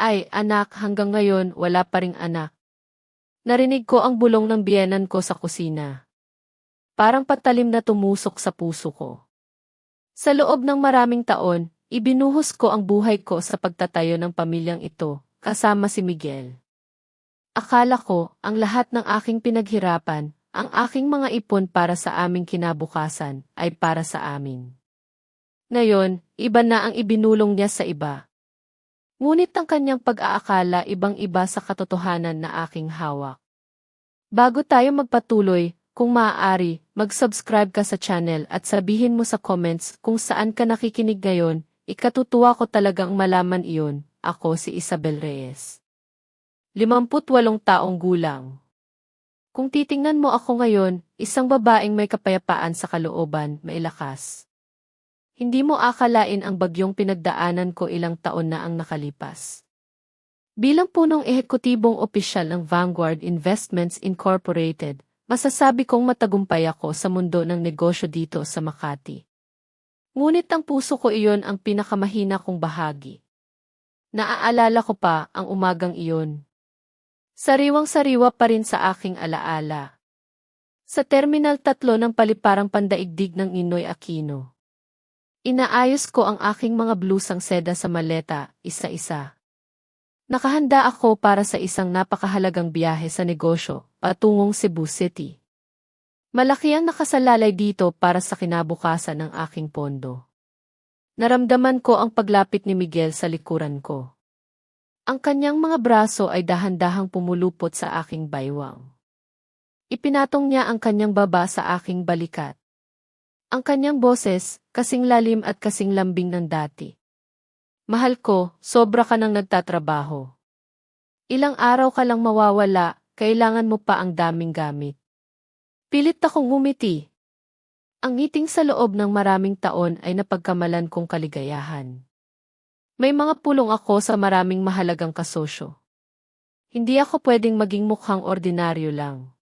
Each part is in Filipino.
Ay, anak, hanggang ngayon wala pa ring anak. Narinig ko ang bulong ng biyenan ko sa kusina. Parang patalim na tumusok sa puso ko. Sa loob ng maraming taon, ibinuhos ko ang buhay ko sa pagtatayo ng pamilyang ito, kasama si Miguel. Akala ko, ang lahat ng aking pinaghirapan, ang aking mga ipon para sa aming kinabukasan, ay para sa amin. Ngayon, iba na ang ibinulong niya sa iba. Ngunit ang kanyang pag-aakala ibang-iba sa katotohanan na aking hawak. Bago tayo magpatuloy, kung maaari, mag-subscribe ka sa channel at sabihin mo sa comments kung saan ka nakikinig ngayon, ikatutuwa ko talagang malaman iyon. Ako si Isabel Reyes. 58 taong gulang. Kung titingnan mo ako ngayon, isang babaeng may kapayapaan sa kalooban, may lakas. Hindi mo akalain ang bagyong pinagdaanan ko ilang taon na ang nakalipas. Bilang punong ehekutibong opisyal ng Vanguard Investments Incorporated, masasabi kong matagumpay ako sa mundo ng negosyo dito sa Makati. Ngunit ang puso ko iyon ang pinakamahina kong bahagi. Naaalala ko pa ang umagang iyon. Sariwang-sariwa pa rin sa aking alaala. Sa Terminal 3 ng paliparang pandaigdig ng Ninoy Aquino. Inaayos ko ang aking mga blusang seda sa maleta, isa-isa. Nakahanda ako para sa isang napakahalagang biyahe sa negosyo, patungong Cebu City. Malaki ang nakasalalay dito para sa kinabukasan ng aking pondo. Naramdaman ko ang paglapit ni Miguel sa likuran ko. Ang kanyang mga braso ay dahan-dahang pumulupot sa aking baywang. Ipinatong niya ang kanyang baba sa aking balikat. Ang kanyang boses, kasing lalim at kasing lambing ng dati. Mahal ko, sobra ka nang nagtatrabaho. Ilang araw ka lang mawawala, kailangan mo pa ang daming gamit. Pilit akong ngumiti. Ang ngiting sa loob ng maraming taon ay napagkamalan kong kaligayahan. May mga pulong ako sa maraming mahalagang kasosyo. Hindi ako pwedeng maging mukhang ordinaryo lang.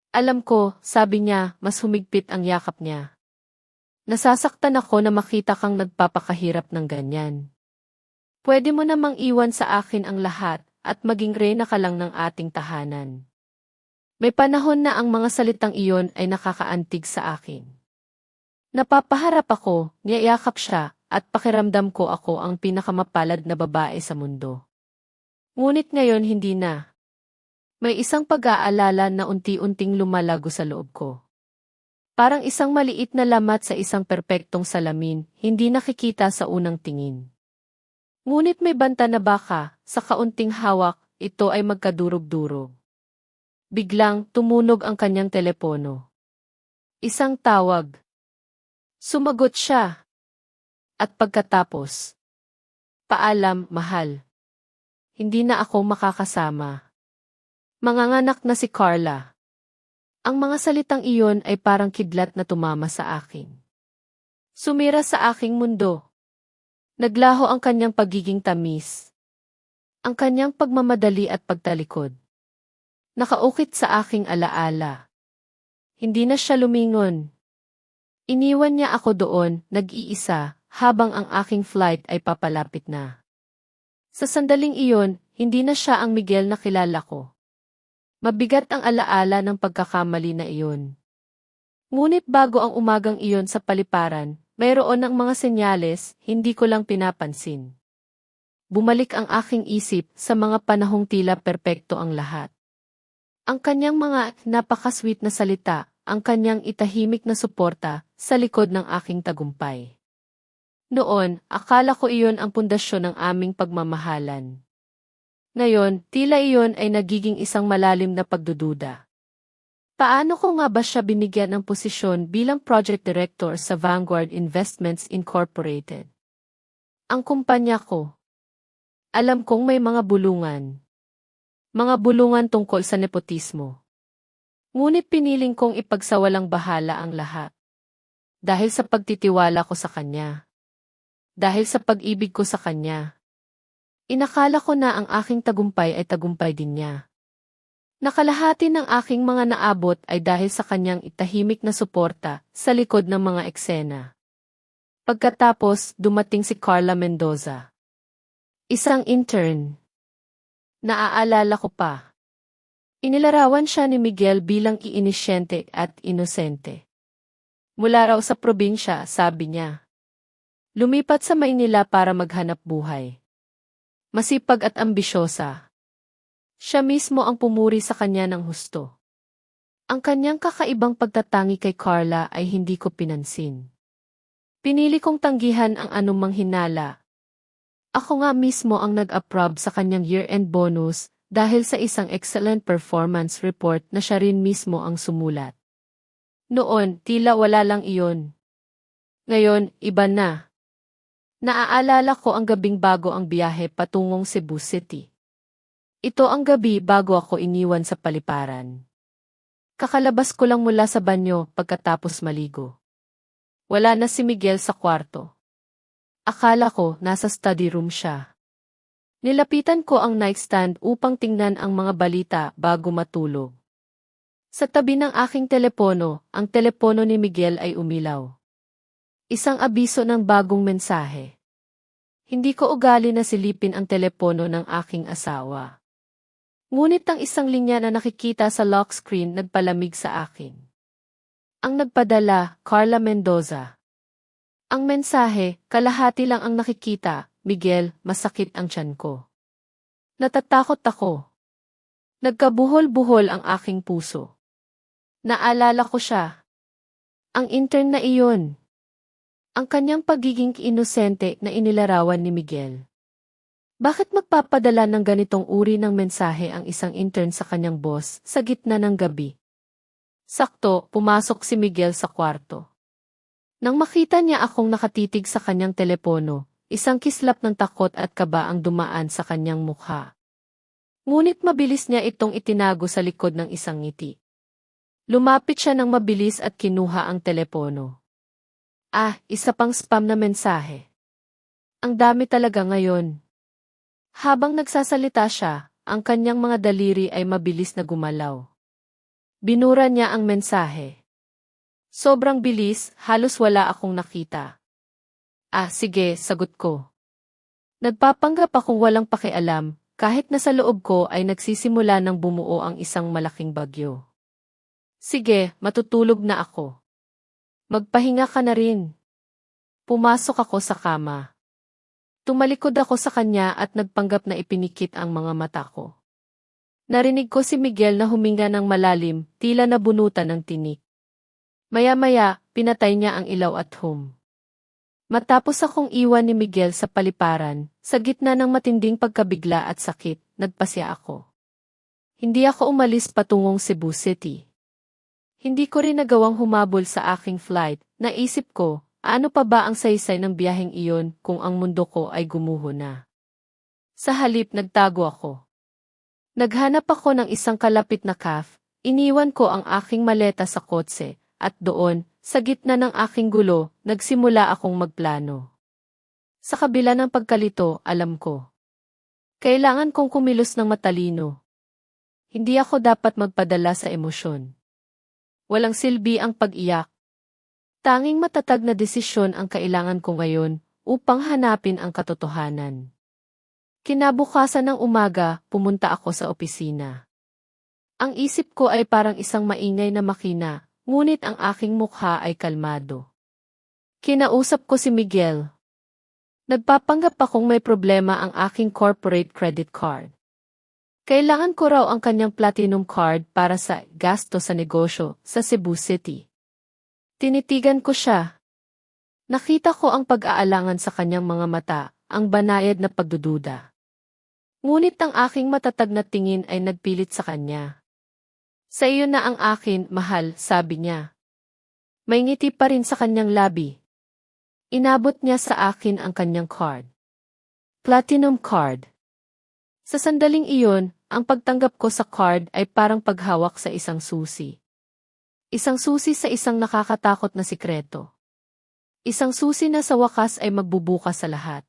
Alam ko, sabi niya, mas humigpit ang yakap niya. Nasasaktan ako na makita kang nagpapakahirap ng ganyan. Pwede mo namang iwan sa akin ang lahat at maging reyna ka lang ng ating tahanan. May panahon na ang mga salitang iyon ay nakakaantig sa akin. Napapaharap ako, niyayakap siya, at pakiramdam ko ako ang pinakamapalad na babae sa mundo. Ngunit ngayon hindi na. May isang pag-aalala na unti-unting lumalago sa loob ko. Parang isang maliit na lamat sa isang perpektong salamin, hindi nakikita sa unang tingin. Ngunit may banta na baka, sa kaunting hawak, ito ay magkadurog-durog. Biglang, tumunog ang kanyang telepono. Isang tawag. Sumagot siya. At pagkatapos, paalam, mahal. Hindi na ako makakasama. Manganganak na si Carla. Ang mga salitang iyon ay parang kidlat na tumama sa akin. Sumira sa aking mundo. Naglaho ang kanyang pagiging tamis. Ang kanyang pagmamadali at pagtalikod. Nakaukit sa aking alaala. Hindi na siya lumingon. Iniwan niya ako doon, nag-iisa, habang ang aking flight ay papalapit na. Sa sandaling iyon, hindi na siya ang Miguel na kilala ko. Mabigat ang alaala ng pagkakamali na iyon. Ngunit bago ang umagang iyon sa paliparan, mayroon ng mga senyales, hindi ko lang pinapansin. Bumalik ang aking isip sa mga panahong tila perpekto ang lahat. Ang kanyang mga napakasweet na salita, ang kanyang itahimik na suporta sa likod ng aking tagumpay. Noon, akala ko iyon ang pundasyon ng aming pagmamahalan. Ngayon, tila iyon ay nagiging isang malalim na pagdududa. Paano ko nga ba siya binigyan ng posisyon bilang Project Director sa Vanguard Investments Incorporated? Ang kumpanya ko. Alam kong may mga bulungan. Mga bulungan tungkol sa nepotismo. Ngunit piniling kong ipagsawalang bahala ang lahat. Dahil sa pagtitiwala ko sa kanya. Dahil sa pag-ibig ko sa kanya. Inakala ko na ang aking tagumpay ay tagumpay din niya. Nakalahati ng aking mga naabot ay dahil sa kanyang itahimik na suporta sa likod ng mga eksena. Pagkatapos, dumating si Carla Mendoza. Isang intern. Naaalala ko pa. Inilarawan siya ni Miguel bilang iinisyente at inosente. Mula raw sa probinsya, sabi niya. Lumipat sa Maynila para maghanap buhay. Masipag at ambisyosa. Siya mismo ang pumuri sa kanya ng husto. Ang kanyang kakaibang pagtatangi kay Carla ay hindi ko pinansin. Pinili kong tanggihan ang anumang hinala. Ako nga mismo ang nag-approve sa kanyang year-end bonus dahil sa isang excellent performance report na siya rin mismo ang sumulat. Noon, tila wala lang iyon. Ngayon, iba na. Naaalala ko ang gabing bago ang biyahe patungong Cebu City. Ito ang gabi bago ako iniwan sa paliparan. Kakalabas ko lang mula sa banyo pagkatapos maligo. Wala na si Miguel sa kwarto. Akala ko nasa study room siya. Nilapitan ko ang nightstand upang tingnan ang mga balita bago matulog. Sa tabi ng aking telepono, ang telepono ni Miguel ay umilaw. Isang abiso ng bagong mensahe. Hindi ko ugali na silipin ang telepono ng aking asawa. Ngunit ang isang linya na nakikita sa lock screen nagpalamig sa akin. Ang nagpadala, Carla Mendoza. Ang mensahe, kalahati lang ang nakikita, Miguel, masakit ang tiyan ko. Natatakot ako. Nagkabuhol-buhol ang aking puso. Naalala ko siya. Ang intern na iyon. Ang kanyang pagiging inosente na inilarawan ni Miguel. Bakit magpapadala ng ganitong uri ng mensahe ang isang intern sa kanyang boss sa gitna ng gabi? Sakto, pumasok si Miguel sa kwarto. Nang makita niya akong nakatitig sa kanyang telepono, isang kislap ng takot at kaba ang dumaan sa kanyang mukha. Ngunit mabilis niya itong itinago sa likod ng isang ngiti. Lumapit siya ng mabilis at kinuha ang telepono. Isa pang spam na mensahe. Ang dami talaga ngayon. Habang nagsasalita siya, ang kanyang mga daliri ay mabilis na gumalaw. Binura niya ang mensahe. Sobrang bilis, halos wala akong nakita. Sige, sagot ko. Nagpapanggap akong walang pakialam, kahit na sa loob ko ay nagsisimula ng bumuo ang isang malaking bagyo. Sige, matutulog na ako. Magpahinga ka na rin. Pumasok ako sa kama. Tumalikod ako sa kanya at nagpanggap na ipinikit ang mga mata ko. Narinig ko si Miguel na huminga ng malalim, tila nabunutan ng tinik. Maya-maya, pinatay niya ang ilaw at home. Matapos akong iwan ni Miguel sa paliparan, sa gitna ng matinding pagkabigla at sakit, nagpasya ako. Hindi ako umalis patungong Cebu City. Hindi ko rin nagawang humabol sa aking flight, naisip ko, ano pa ba ang saysay ng biyaheng iyon kung ang mundo ko ay gumuho na. Sa halip nagtago ako. Naghanap ako ng isang kalapit na cafe, iniwan ko ang aking maleta sa kotse, at doon, sa gitna ng aking gulo, nagsimula akong magplano. Sa kabila ng pagkalito, alam ko. Kailangan kong kumilos ng matalino. Hindi ako dapat magpadala sa emosyon. Walang silbi ang pag-iyak. Tanging matatag na desisyon ang kailangan ko ngayon upang hanapin ang katotohanan. Kinabukasan ng umaga, pumunta ako sa opisina. Ang isip ko ay parang isang maingay na makina. Ngunit ang aking mukha ay kalmado. Kinausap ko si Miguel. Nagpapanggap akong may problema ang aking corporate credit card. Kailangan ko raw ang kanyang platinum card para sa gasto sa negosyo sa Cebu City. Tinitigan ko siya. Nakita ko ang pag-aalangan sa kanyang mga mata, ang banayad na pagdududa. Ngunit ang aking matatag na tingin ay nagpilit sa kanya. Sa iyo na ang akin, mahal, sabi niya. May ngiti pa rin sa kanyang labi. Inabot niya sa akin ang kanyang card. Platinum card. Sa sandaling iyon, ang pagtanggap ko sa card ay parang paghawak sa isang susi. Isang susi sa isang nakakatakot na sikreto. Isang susi na sa wakas ay magbubukas sa lahat.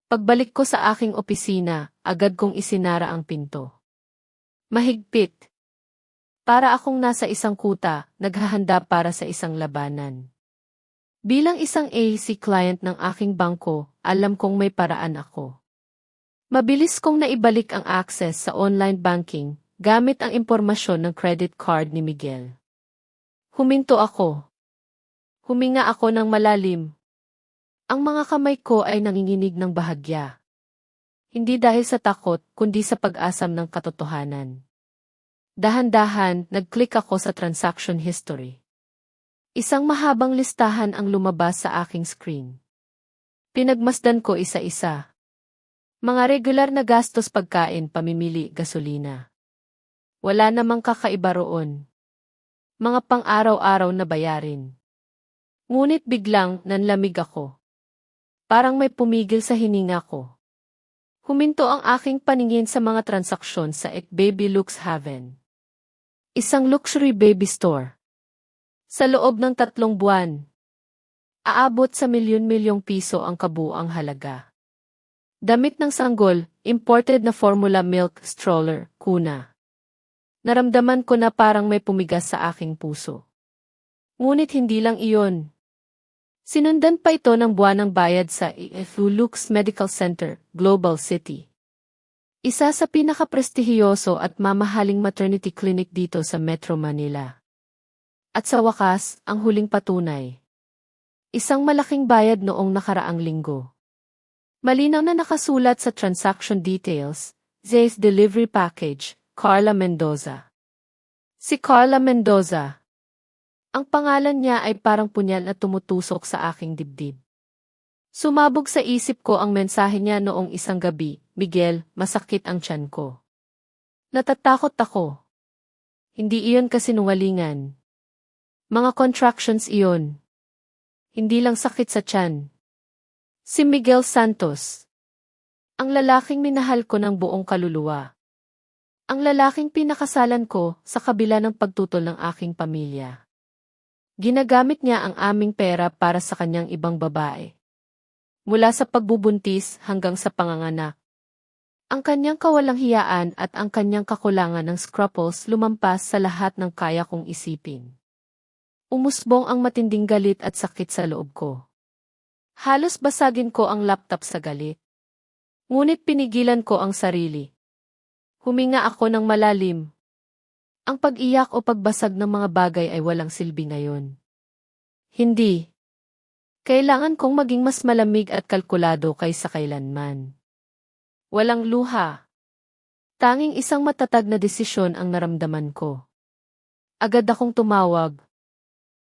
Pagbalik ko sa aking opisina, agad kong isinara ang pinto. Mahigpit. Para akong nasa isang kuta, naghahanda para sa isang labanan. Bilang isang AC client ng aking bangko, alam kong may paraan ako. Mabilis kong naibalik ang access sa online banking gamit ang impormasyon ng credit card ni Miguel. Huminto ako. Huminga ako ng malalim. Ang mga kamay ko ay nanginginig ng bahagya. Hindi dahil sa takot, kundi sa pag-asam ng katotohanan. Dahan-dahan, nag-click ako sa transaction history. Isang mahabang listahan ang lumabas sa aking screen. Pinagmasdan ko isa-isa. Mga regular na gastos, pagkain, pamimili, gasolina. Wala namang kakaiba roon. Mga pang-araw-araw na bayarin. Ngunit biglang nanlamig ako. Parang may pumigil sa hininga ko. Huminto ang aking paningin sa mga transaksyon sa Baby Lux Haven. Isang luxury baby store. Sa loob ng 3 buwan, aabot sa milyon-milyong piso ang kabuuang halaga. Damit ng sanggol, imported na formula milk stroller, kuna. Naramdaman ko na parang may pumigas sa aking puso. Ngunit hindi lang iyon. Sinundan pa ito ng buwanang bayad sa Lux Medical Center, Global City. Isa sa pinakaprestihiyoso at mamahaling maternity clinic dito sa Metro Manila. At sa wakas, ang huling patunay. Isang malaking bayad noong nakaraang linggo. Malinaw na nakasulat sa transaction details, Zay's delivery package, Carla Mendoza. Si Carla Mendoza. Ang pangalan niya ay parang punyal na tumutusok sa aking dibdib. Sumabog sa isip ko ang mensahe niya noong isang gabi, Miguel, masakit ang tiyan ko. Natatakot ako. Hindi iyon kasinungalingan. Mga contractions iyon. Hindi lang sakit sa tiyan. Si Miguel Santos. Ang lalaking minahal ko ng buong kaluluwa. Ang lalaking pinakasalan ko sa kabila ng pagtutol ng aking pamilya. Ginagamit niya ang aming pera para sa kanyang ibang babae. Mula sa pagbubuntis hanggang sa panganganak. Ang kanyang kawalang hiyaan at ang kanyang kakulangan ng scruples lumampas sa lahat ng kaya kong isipin. Umusbong ang matinding galit at sakit sa loob ko. Halos basagin ko ang laptop sa galit. Ngunit pinigilan ko ang sarili. Huminga ako ng malalim. Ang pag-iyak o pagbasag ng mga bagay ay walang silbi ngayon. Hindi. Kailangan kong maging mas malamig at kalkulado kaysa kailanman. Walang luha. Tanging isang matatag na desisyon ang naramdaman ko. Agad akong tumawag.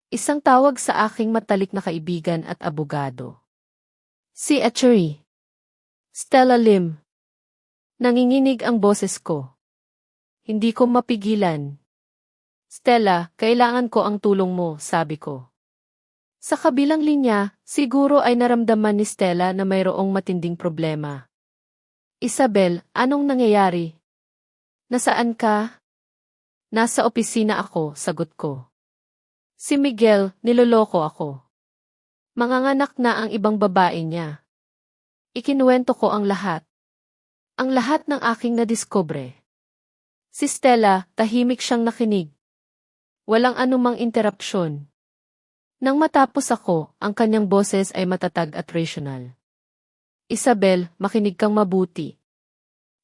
Isang tawag sa aking matalik na kaibigan at abogado. Si Attorney Stella Lim. Nanginginig ang boses ko. Hindi ko mapigilan. Stella, kailangan ko ang tulong mo, sabi ko. Sa kabilang linya, siguro ay naramdaman ni Stella na mayroong matinding problema. Isabel, anong nangyayari? Nasaan ka? Nasa opisina ako, sagot ko. Si Miguel, niloloko ako. Manganganak na ang ibang babae niya. Ikinuwento ko ang lahat. Ang lahat ng aking nadiskubre. Si Stella, tahimik siyang nakinig. Walang anumang interrupsyon. Nang matapos ako, ang kanyang boses ay matatag at rational. Isabel, makinig kang mabuti.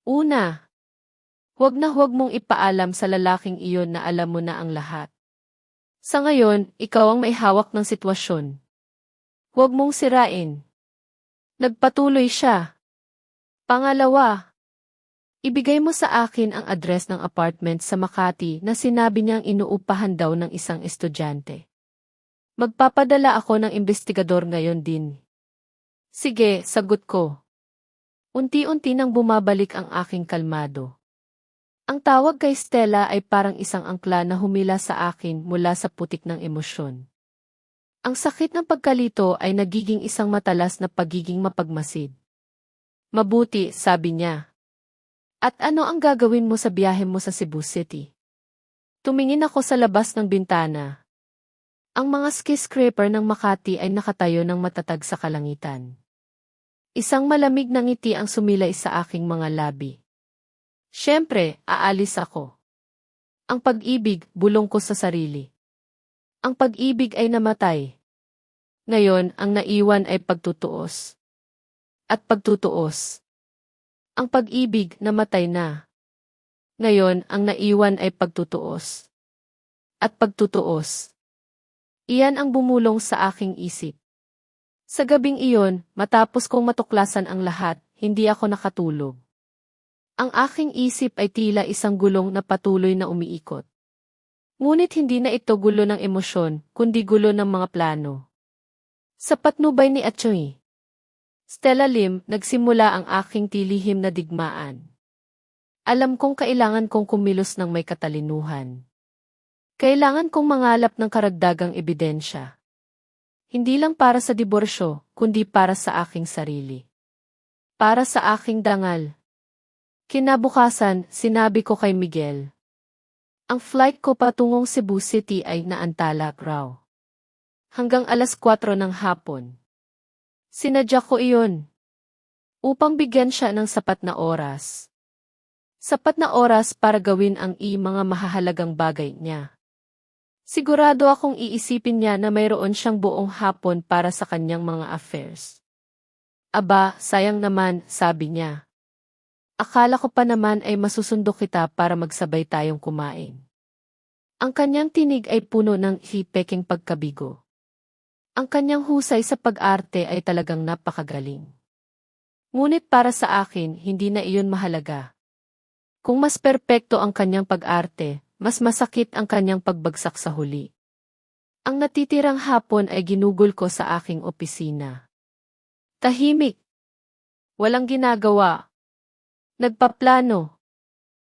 Una, huwag mong ipaalam sa lalaking iyon na alam mo na ang lahat. Sa ngayon, ikaw ang may hawak ng sitwasyon. Huwag mong sirain. Nagpatuloy siya. Pangalawa, ibigay mo sa akin ang address ng apartment sa Makati na sinabi niyang inuupahan daw ng isang estudyante. Magpapadala ako ng investigador ngayon din. Sige, sagot ko. Unti-unti nang bumabalik ang aking kalmado. Ang tawag kay Stella ay parang isang angkla na humila sa akin mula sa putik ng emosyon. Ang sakit ng pagkalito ay nagiging isang matalas na pagiging mapagmasid. Mabuti, sabi niya. At ano ang gagawin mo sa biyahe mo sa Cebu City? Tumingin ako sa labas ng bintana. Ang mga skyscraper ng Makati ay nakatayo ng matatag sa kalangitan. Isang malamig na ngiti ang sumilay sa aking mga labi. Siyempre, aalis ako. Ang pag-ibig, bulong ko sa sarili. Ang pag-ibig ay namatay. Ngayon, ang naiwan ay pagtutuos. At pagtutuos. Ang pag-ibig namatay na. Ngayon, ang naiwan ay pagtutuos. At pagtutuos. Iyan ang bumulong sa aking isip. Sa gabing iyon, matapos kong matuklasan ang lahat, hindi ako nakatulog. Ang aking isip ay tila isang gulong na patuloy na umiikot. Ngunit hindi na ito gulo ng emosyon, kundi gulo ng mga plano. Sa patnubay ni Achoy Stella Lim, nagsimula ang aking tilihim na digmaan. Alam kong kailangan kong kumilos ng may katalinuhan. Kailangan kong mangalap ng karagdagang ebidensya. Hindi lang para sa diborsyo, kundi para sa aking sarili. Para sa aking dangal. Kinabukasan, sinabi ko kay Miguel. Ang flight ko patungong Cebu City ay naantala raw. Hanggang alas 4 ng hapon. Sinadya ko iyon. Upang bigyan siya ng sapat na oras. Sapat na oras para gawin ang mga mahahalagang bagay niya. Sigurado akong iisipin niya na mayroon siyang buong hapon para sa kanyang mga affairs. Aba, sayang naman, sabi niya. Akala ko pa naman ay masusundo kita para magsabay tayong kumain. Ang kanyang tinig ay puno ng hipeking pagkabigo. Ang kanyang husay sa pag-arte ay talagang napakagaling. Ngunit para sa akin, hindi na iyon mahalaga. Kung mas perpekto ang kanyang pag-arte, mas masakit ang kanyang pagbagsak sa huli. Ang natitirang hapon ay ginugol ko sa aking opisina. Tahimik. Walang ginagawa. Nagpaplano.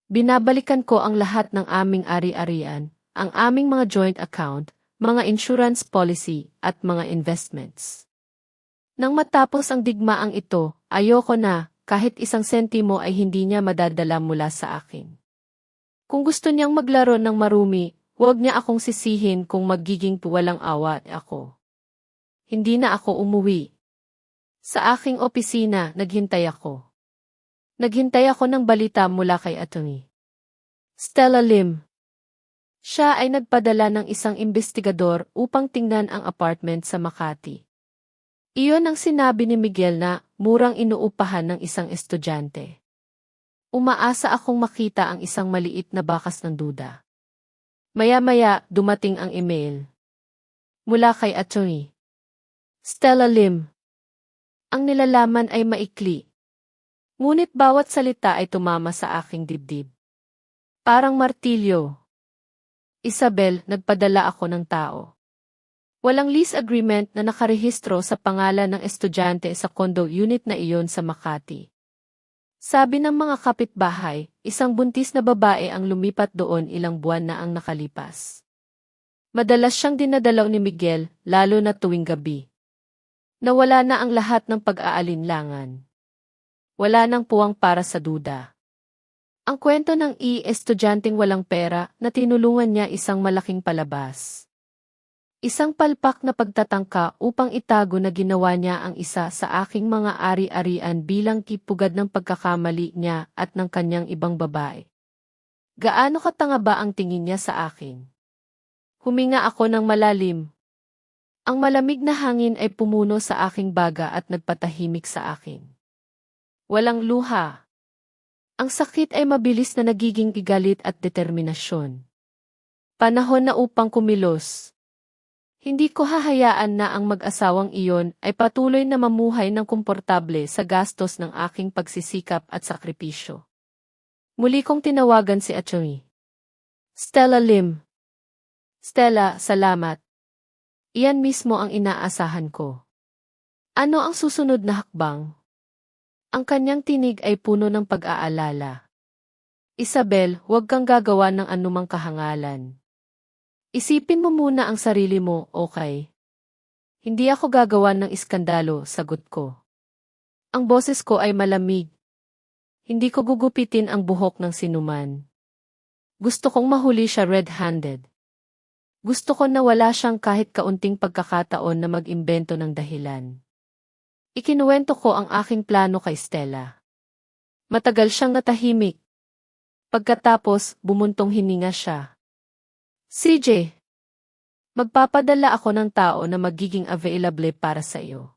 Binabalikan ko ang lahat ng aming ari-arian, ang aming mga joint account, mga insurance policy, at mga investments. Nang matapos ang digmaang ito, ayoko na, kahit isang sentimo ay hindi niya madadala mula sa akin. Kung gusto niyang maglaro ng marumi, huwag niya akong sisihin kung magiging walang awa ako. Hindi na ako umuwi. Sa aking opisina, naghintay ako. Naghintay ako ng balita mula kay Atty. Stella Lim. Siya ay nagpadala ng isang investigador upang tingnan ang apartment sa Makati. Iyon ang sinabi ni Miguel na murang inuupahan ng isang estudyante. Umaasa akong makita ang isang maliit na bakas ng duda. Maya-maya, dumating ang email. Mula kay Atty. Stella Lim. Ang nilalaman ay maikli. Ngunit bawat salita ay tumama sa aking dibdib. Parang martilyo. Isabel, nagpadala ako ng tao. Walang lease agreement na nakarehistro sa pangalan ng estudyante sa condo unit na iyon sa Makati. Sabi ng mga kapitbahay, isang buntis na babae ang lumipat doon ilang buwan na ang nakalipas. Madalas siyang dinadalaw ni Miguel, lalo na tuwing gabi. Nawala na ang lahat ng pag-aalinlangan. Wala nang puwang para sa duda. Ang kwento ng estudyanteng walang pera na tinulungan niya isang malaking palabas. Isang palpak na pagtatangka upang itago na ginawa niya ang isa sa aking mga ari-arian bilang kipugad ng pagkakamali niya at ng kanyang ibang babae. Gaano katanga ba ang tingin niya sa akin? Huminga ako ng malalim. Ang malamig na hangin ay pumuno sa aking baga at nagpatahimik sa akin. Walang luha. Ang sakit ay mabilis na nagiging igalit at determinasyon. Panahon na upang kumilos. Hindi ko hahayaan na ang mag-asawang iyon ay patuloy na mamuhay ng komportable sa gastos ng aking pagsisikap at sakripisyo. Muli kong tinawagan si Atty. Stella Lim. Stella, salamat. Iyan mismo ang inaasahan ko. Ano ang susunod na hakbang? Ang kanyang tinig ay puno ng pag-aalala. Isabel, huwag kang gagawa ng anumang kahangalan. Isipin mo muna ang sarili mo, okay? Hindi ako gagawa ng iskandalo, sagot ko. Ang boses ko ay malamig. Hindi ko gugupitin ang buhok ng sinuman. Gusto kong mahuli siya red-handed. Gusto ko na wala siyang kahit kaunting pagkakataon na mag-imbento ng dahilan. Ikinuwento ko ang aking plano kay Stella. Matagal siyang natahimik. Pagkatapos, bumuntong hininga siya. CJ, magpapadala ako ng tao na magiging available para sa iyo.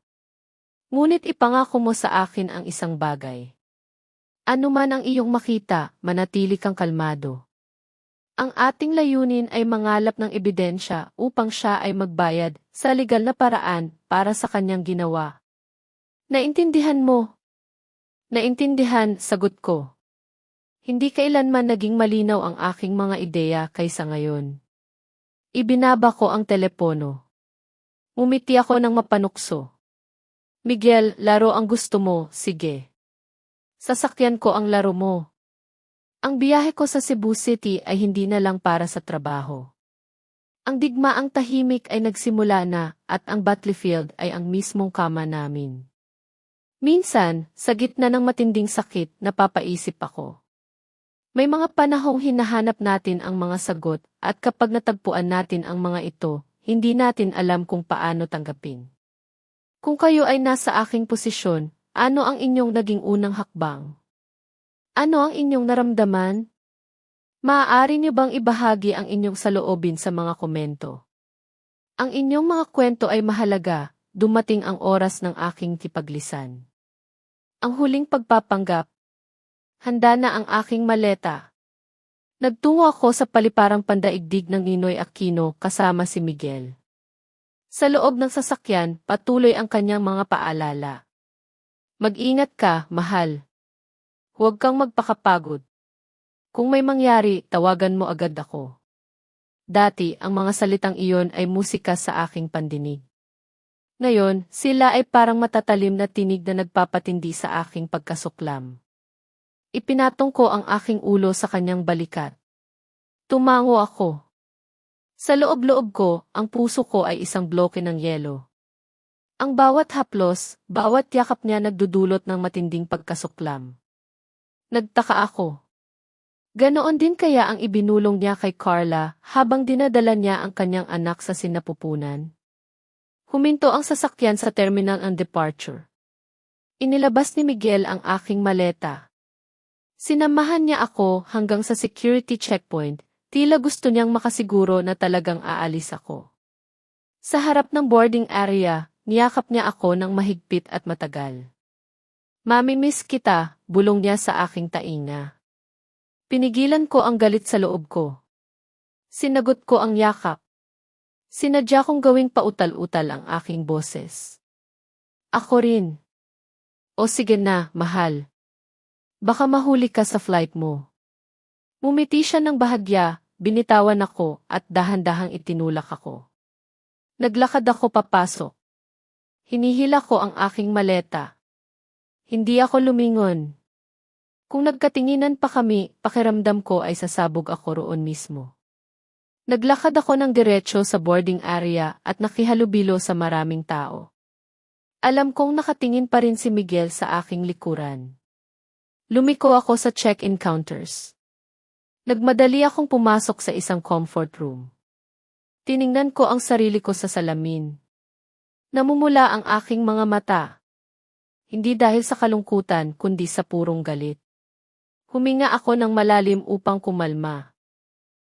Ngunit ipangako mo sa akin ang isang bagay. Ano man ang iyong makita, manatili kang kalmado. Ang ating layunin ay mangalap ng ebidensya upang siya ay magbayad sa legal na paraan para sa kanyang ginawa. Naintindihan mo? Naintindihan, sagot ko. Hindi kailanman naging malinaw ang aking mga ideya kaysa ngayon. Ibinaba ko ang telepono. Umiti ako ng mapanukso. Miguel, laro ang gusto mo, sige. Sasakyan ko ang laro mo. Ang biyahe ko sa Cebu City ay hindi na lang para sa trabaho. Ang digmaang tahimik ay nagsimula na at ang battlefield ay ang mismong kama namin. Minsan, sa gitna ng matinding sakit, napapaisip ako. May mga panahong hinahanap natin ang mga sagot at kapag natagpuan natin ang mga ito, hindi natin alam kung paano tanggapin. Kung kayo ay nasa aking posisyon, ano ang inyong naging unang hakbang? Ano ang inyong naramdaman? Maaari niyo bang ibahagi ang inyong saloobin sa mga komento? Ang inyong mga kwento ay mahalaga, dumating ang oras ng aking tipaglisan. Ang huling pagpapanggap. Handa na ang aking maleta. Nagtungo ako sa paliparang pandaigdig ng Ninoy Aquino kasama si Miguel. Sa loob ng sasakyan, patuloy ang kanyang mga paalala. Mag-ingat ka, mahal. Huwag kang magpakapagod. Kung may mangyari, tawagan mo agad ako. Dati, ang mga salitang iyon ay musika sa aking pandinig. Ngayon, sila ay parang matatalim na tinig na nagpapatindi sa aking pagkasuklam. Ipinatong ko ang aking ulo sa kanyang balikat. Tumango ako. Sa loob-loob ko, ang puso ko ay isang bloke ng yelo. Ang bawat haplos, bawat yakap niya nagdudulot ng matinding pagkasuklam. Nagtaka ako. Ganoon din kaya ang ibinulong niya kay Carla habang dinadala niya ang kanyang anak sa sinapupunan? Huminto ang sasakyan sa terminal ng departure. Inilabas ni Miguel ang aking maleta. Sinamahan niya ako hanggang sa security checkpoint, tila gusto niyang makasiguro na talagang aalis ako. Sa harap ng boarding area, niyakap niya ako ng mahigpit at matagal. Mamimiss kita, bulong niya sa aking tainga. Pinigilan ko ang galit sa loob ko. Sinagot ko ang yakap. Sinadya kong gawing pautal-utal ang aking boses. Ako rin. O sige na, mahal. Baka mahuli ka sa flight mo. Mumiti siya ng bahagya, binitawan ako at dahan-dahang itinulak ako. Naglakad ako papasok. Hinihila ko ang aking maleta. Hindi ako lumingon. Kung nagkatinginan pa kami, pakiramdam ko ay sasabog ako roon mismo. Naglakad ako ng diretso sa boarding area at nakihalubilo sa maraming tao. Alam kong nakatingin pa rin si Miguel sa aking likuran. Lumiko ako sa check-in counters. Nagmadali akong pumasok sa isang comfort room. Tiningnan ko ang sarili ko sa salamin. Namumula ang aking mga mata. Hindi dahil sa kalungkutan kundi sa purong galit. Huminga ako ng malalim upang kumalma.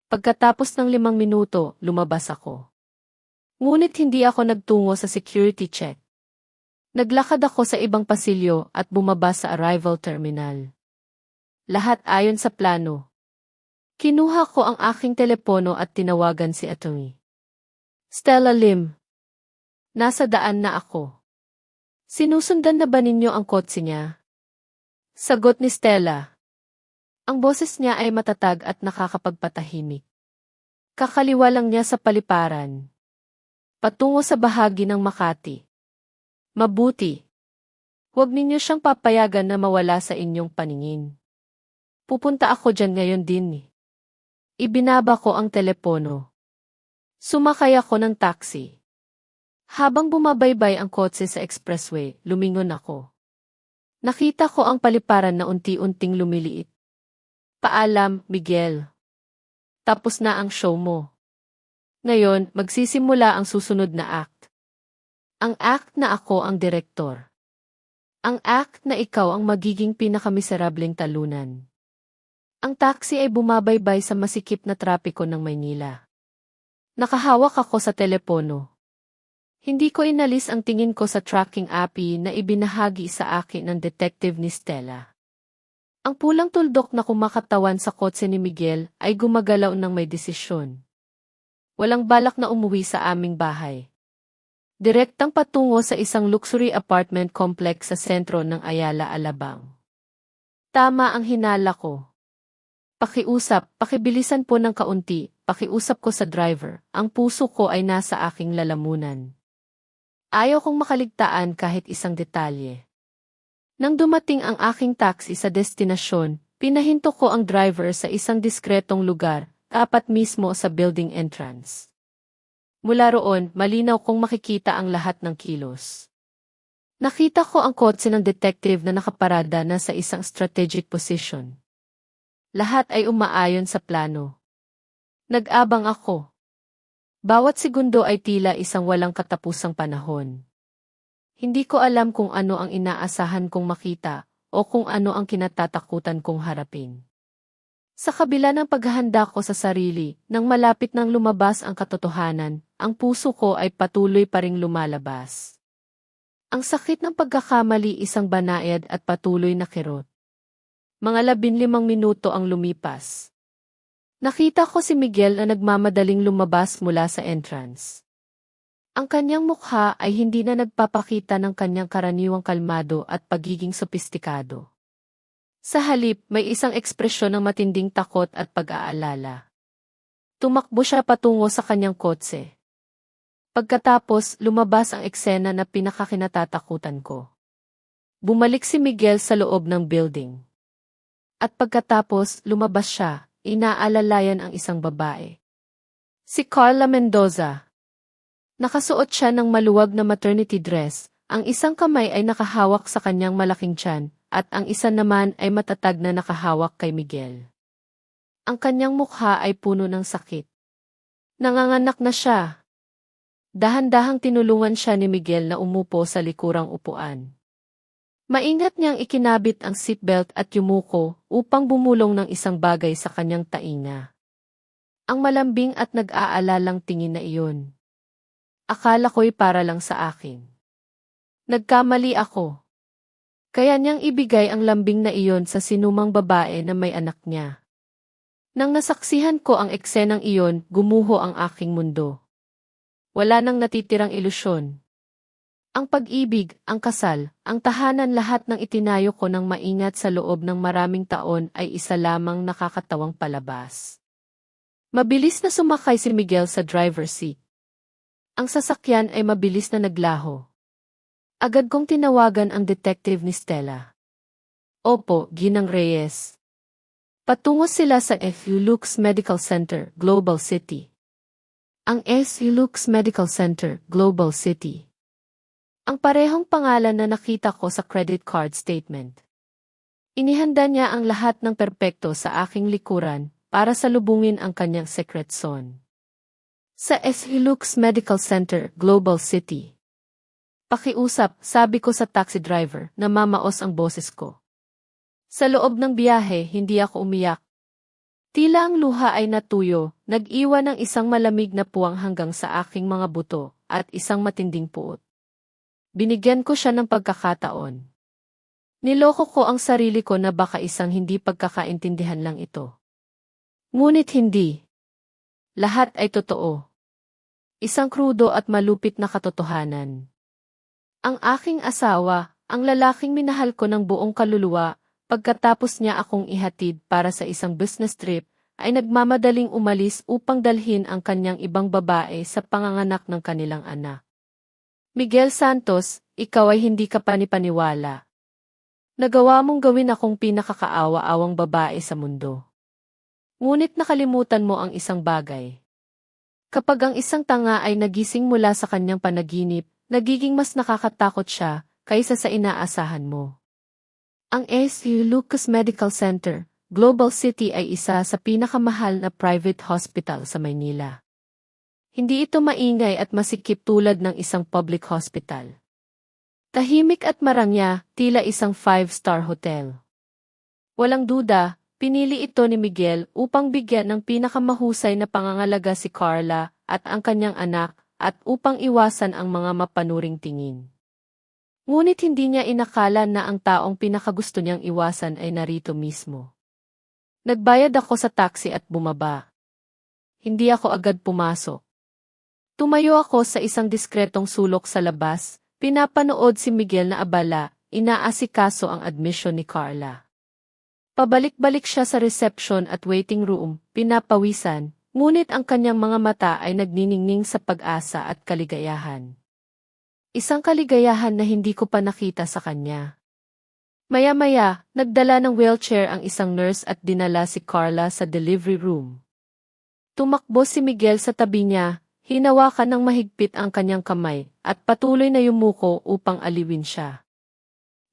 Pagkatapos ng 5 minuto, lumabas ako. Ngunit hindi ako nagtungo sa security check. Naglakad ako sa ibang pasilyo at bumaba sa arrival terminal. Lahat ayon sa plano. Kinuha ko ang aking telepono at tinawagan si Atty. Stella Lim. Nasa daan na ako. Sinusundan na ba ninyo ang kotse niya? Sagot ni Stella. Ang boses niya ay matatag at nakakapagpatahimik. Kakaliwa lang niya sa paliparan. Patungo sa bahagi ng Makati. Mabuti. Huwag ninyo siyang papayagan na mawala sa inyong paningin. Pupunta ako dyan ngayon din. Ibinaba ko ang telepono. Sumakay ako ng taxi. Habang bumabaybay ang kotse sa expressway, lumingon ako. Nakita ko ang paliparan na unti-unting lumiliit. Paalam, Miguel. Tapos na ang show mo. Ngayon, magsisimula ang susunod na act. Ang act na ako ang direktor. Ang act na ikaw ang magiging pinakamiserableng talunan. Ang taxi ay bumabaybay sa masikip na trapiko ng Maynila. Nakahawak ako sa telepono. Hindi ko inalis ang tingin ko sa tracking app na ibinahagi sa akin ng detective ni Stella. Ang pulang tuldok na kumakatawan sa kotse ni Miguel ay gumagalaw ng may desisyon. Walang balak na umuwi sa aming bahay. Direktang patungo sa isang luxury apartment complex sa sentro ng Ayala, Alabang. Tama ang hinala ko. Pakiusap, pakibilisan po ng kaunti, pakiusap ko sa driver, ang puso ko ay nasa aking lalamunan. Ayaw kong makaligtaan kahit isang detalye. Nang dumating ang aking taxi sa destinasyon, pinahinto ko ang driver sa isang diskretong lugar, tapat mismo sa building entrance. Mula roon, malinaw kong makikita ang lahat ng kilos. Nakita ko ang kotse ng detective na nakaparada na sa isang strategic position. Lahat ay umaayon sa plano. Nag-abang ako. Bawat segundo ay tila isang walang katapusang panahon. Hindi ko alam kung ano ang inaasahan kong makita o kung ano ang kinatatakutan kong harapin. Sa kabila ng paghahanda ko sa sarili, nang malapit nang lumabas ang katotohanan, ang puso ko ay patuloy pa ring lumalabas. Ang sakit ng pagkakamali, isang banayad at patuloy na kirot. Mga 15 minuto ang lumipas. Nakita ko si Miguel na nagmamadaling lumabas mula sa entrance. Ang kanyang mukha ay hindi na nagpapakita ng kanyang karaniwang kalmado at pagiging sopistikado. Sa halip, may isang ekspresyon ng matinding takot at pag-aalala. Tumakbo siya patungo sa kanyang kotse. Pagkatapos, lumabas ang eksena na pinakakinatatakutan ko. Bumalik si Miguel sa loob ng building. At pagkatapos, lumabas siya, inaalalayan ang isang babae. Si Carla Mendoza. Nakasuot siya ng maluwag na maternity dress, ang isang kamay ay nakahawak sa kanyang malaking tiyan, at ang isa naman ay matatag na nakahawak kay Miguel. Ang kanyang mukha ay puno ng sakit. Nanganganak na siya. Dahan-dahang tinulungan siya ni Miguel na umupo sa likurang upuan. Maingat niyang ikinabit ang seatbelt at yumuko upang bumulong ng isang bagay sa kanyang tainga. Ang malambing at nag-aalalang tingin na iyon. Akala ko'y para lang sa akin. Nagkamali ako. Kaya niyang ibigay ang lambing na iyon sa sinumang babae na may anak niya. Nang nasaksihan ko ang eksenang iyon, gumuho ang aking mundo. Wala nang natitirang ilusyon. Ang pag-ibig, ang kasal, ang tahanan, lahat ng itinayo ko ng maingat sa loob ng maraming taon ay isa lamang nakakatawang palabas. Mabilis na sumakay si Miguel sa driver's seat. Ang sasakyan ay mabilis na naglaho. Agad kong tinawagan ang detective ni Stella. Opo, Ginang Reyes. Patungo sila sa SU Lux Medical Center, Global City. Ang SU Lux Medical Center, Global City. Ang parehong pangalan na nakita ko sa credit card statement. Inihanda niya ang lahat ng perpekto sa aking likuran para salubungin ang kanyang secret son. Sa SU Lux Medical Center, Global City. Pakiusap, sabi ko sa taxi driver na mamaos ang boses ko. Sa loob ng biyahe, hindi ako umiyak. Tila ang luha ay natuyo, nag-iwan ng isang malamig na puwang hanggang sa aking mga buto at isang matinding puot. Binigyan ko siya ng pagkakataon. Niloko ko ang sarili ko na baka isang hindi pagkakaintindihan lang ito. Ngunit hindi. Lahat ay totoo. Isang krudo at malupit na katotohanan. Ang aking asawa, ang lalaking minahal ko ng buong kaluluwa, pagkatapos niya akong ihatid para sa isang business trip, ay nagmamadaling umalis upang dalhin ang kanyang ibang babae sa panganganak ng kanilang anak. Miguel Santos, ikaw ay hindi ka panipaniwala. Nagawa mong gawin akong pinakakaawa-awang babae sa mundo. Ngunit nakalimutan mo ang isang bagay. Kapag ang isang tanga ay nagising mula sa kanyang panaginip, nagiging mas nakakatakot siya kaysa sa inaasahan mo. Ang SU Lucas Medical Center, Global City ay isa sa pinakamahal na private hospital sa Maynila. Hindi ito maingay at masikip tulad ng isang public hospital. Tahimik at marangya, tila isang 5-star hotel. Walang duda, pinili ito ni Miguel upang bigyan ng pinakamahusay na pangangalaga si Carla at ang kanyang anak at upang iwasan ang mga mapanuring tingin. Ngunit hindi niya inakala na ang taong pinakagusto niyang iwasan ay narito mismo. Nagbayad ako sa taxi at bumaba. Hindi ako agad pumasok. Tumayo ako sa isang diskretong sulok sa labas, pinapanood si Miguel na abala, inaasikaso ang admission ni Carla. Pabalik-balik siya sa reception at waiting room, pinapawisan, ngunit ang kanyang mga mata ay nagniningning sa pag-asa at kaligayahan. Isang kaligayahan na hindi ko pa nakita sa kanya. Maya-maya, nagdala ng wheelchair ang isang nurse at dinala si Carla sa delivery room. Tumakbo si Miguel sa tabi niya, hinawakan ng mahigpit ang kanyang kamay, at patuloy na yumuko upang aliwin siya.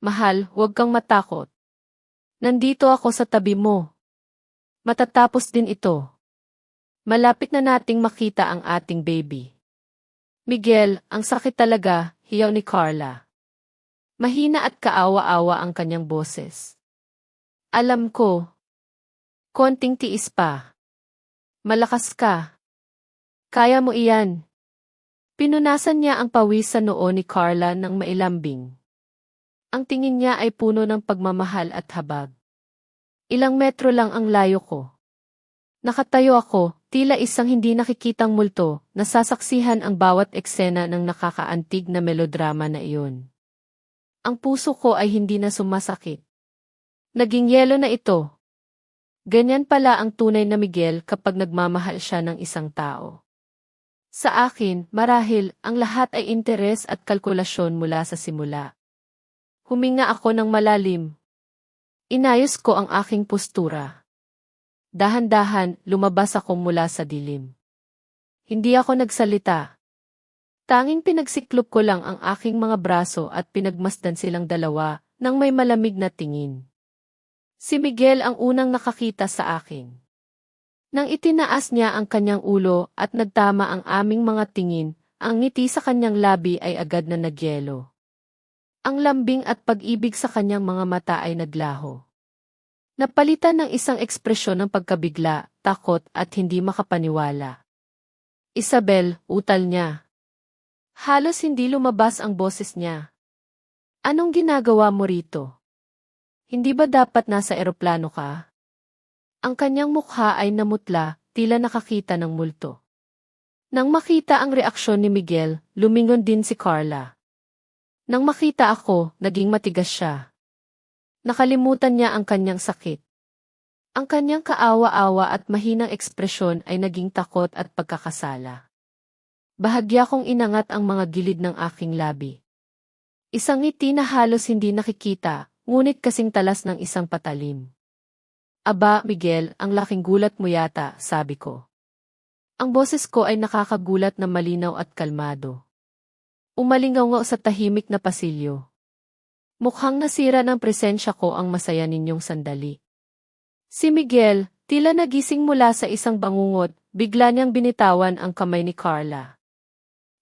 Mahal, huwag kang matakot. Nandito ako sa tabi mo. Matatapos din ito. Malapit na nating makita ang ating baby. Miguel, ang sakit talaga, hiyaw ni Carla. Mahina at kaawa-awa ang kanyang boses. Alam ko. Konting tiis pa. Malakas ka. Kaya mo iyan. Pinunasan niya ang pawis sa noo ni Carla ng mailambing. Ang tingin niya ay puno ng pagmamahal at habag. Ilang metro lang ang layo ko. Nakatayo ako, tila isang hindi nakikitang multo, nasasaksihan ang bawat eksena ng nakakaantig na melodrama na iyon. Ang puso ko ay hindi na sumasakit. Naging yelo na ito. Ganyan pala ang tunay na Miguel kapag nagmamahal siya ng isang tao. Sa akin, marahil, ang lahat ay interes at kalkulasyon mula sa simula. Huminga ako ng malalim. Inayos ko ang aking postura. Dahan-dahan, lumabas ako mula sa dilim. Hindi ako nagsalita. Tanging pinagsiklop ko lang ang aking mga braso at pinagmasdan silang dalawa nang may malamig na tingin. Si Miguel ang unang nakakita sa akin. Nang itinaas niya ang kanyang ulo at nagtama ang aming mga tingin, ang ngiti sa kanyang labi ay agad na nagyelo. Ang lambing at pag-ibig sa kanyang mga mata ay naglaho. Napalitan ng isang ekspresyon ng pagkabigla, takot at hindi makapaniwala. Isabel, utal niya. Halos hindi lumabas ang boses niya. Anong ginagawa mo rito? Hindi ba dapat nasa eroplano ka? Ang kanyang mukha ay namutla, tila nakakita ng multo. Nang makita ang reaksyon ni Miguel, lumingon din si Carla. Nang makita ako, naging matigas siya. Nakalimutan niya ang kanyang sakit. Ang kanyang kaawa-awa at mahinang ekspresyon ay naging takot at pagkakasala. Bahagya kong inangat ang mga gilid ng aking labi. Isang ngiti na halos hindi nakikita, ngunit kasing talas ng isang patalim. Aba, Miguel, ang laking gulat mo yata, sabi ko. Ang boses ko ay nakakagulat na malinaw at kalmado. Umalingaw sa tahimik na pasilyo. Mukhang nasira ng presensya ko ang masaya ninyong sandali. Si Miguel, tila nagising mula sa isang bangungot, bigla niyang binitawan ang kamay ni Carla.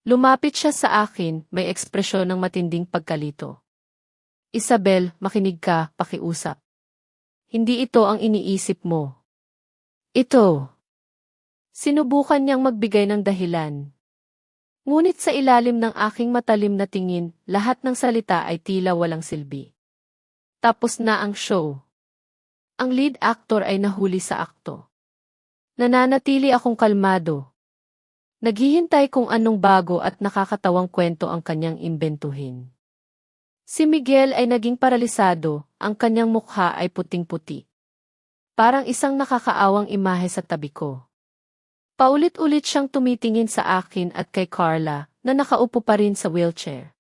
Lumapit siya sa akin, may ekspresyon ng matinding pagkalito. Isabel, makinig ka, pakiusap. Hindi ito ang iniisip mo. Ito. Sinubukan niyang magbigay ng dahilan. Ngunit sa ilalim ng aking matalim na tingin, lahat ng salita ay tila walang silbi. Tapos na ang show. Ang lead actor ay nahuli sa akto. Nananatili akong kalmado. Naghihintay kung anong bago at nakakatawang kwento ang kanyang imbentuhin. Si Miguel ay naging paralisado, ang kanyang mukha ay puting-puti. Parang isang nakakaawang imahe sa tabi ko. Paulit-ulit siyang tumitingin sa akin at kay Carla, na nakaupo pa rin sa wheelchair.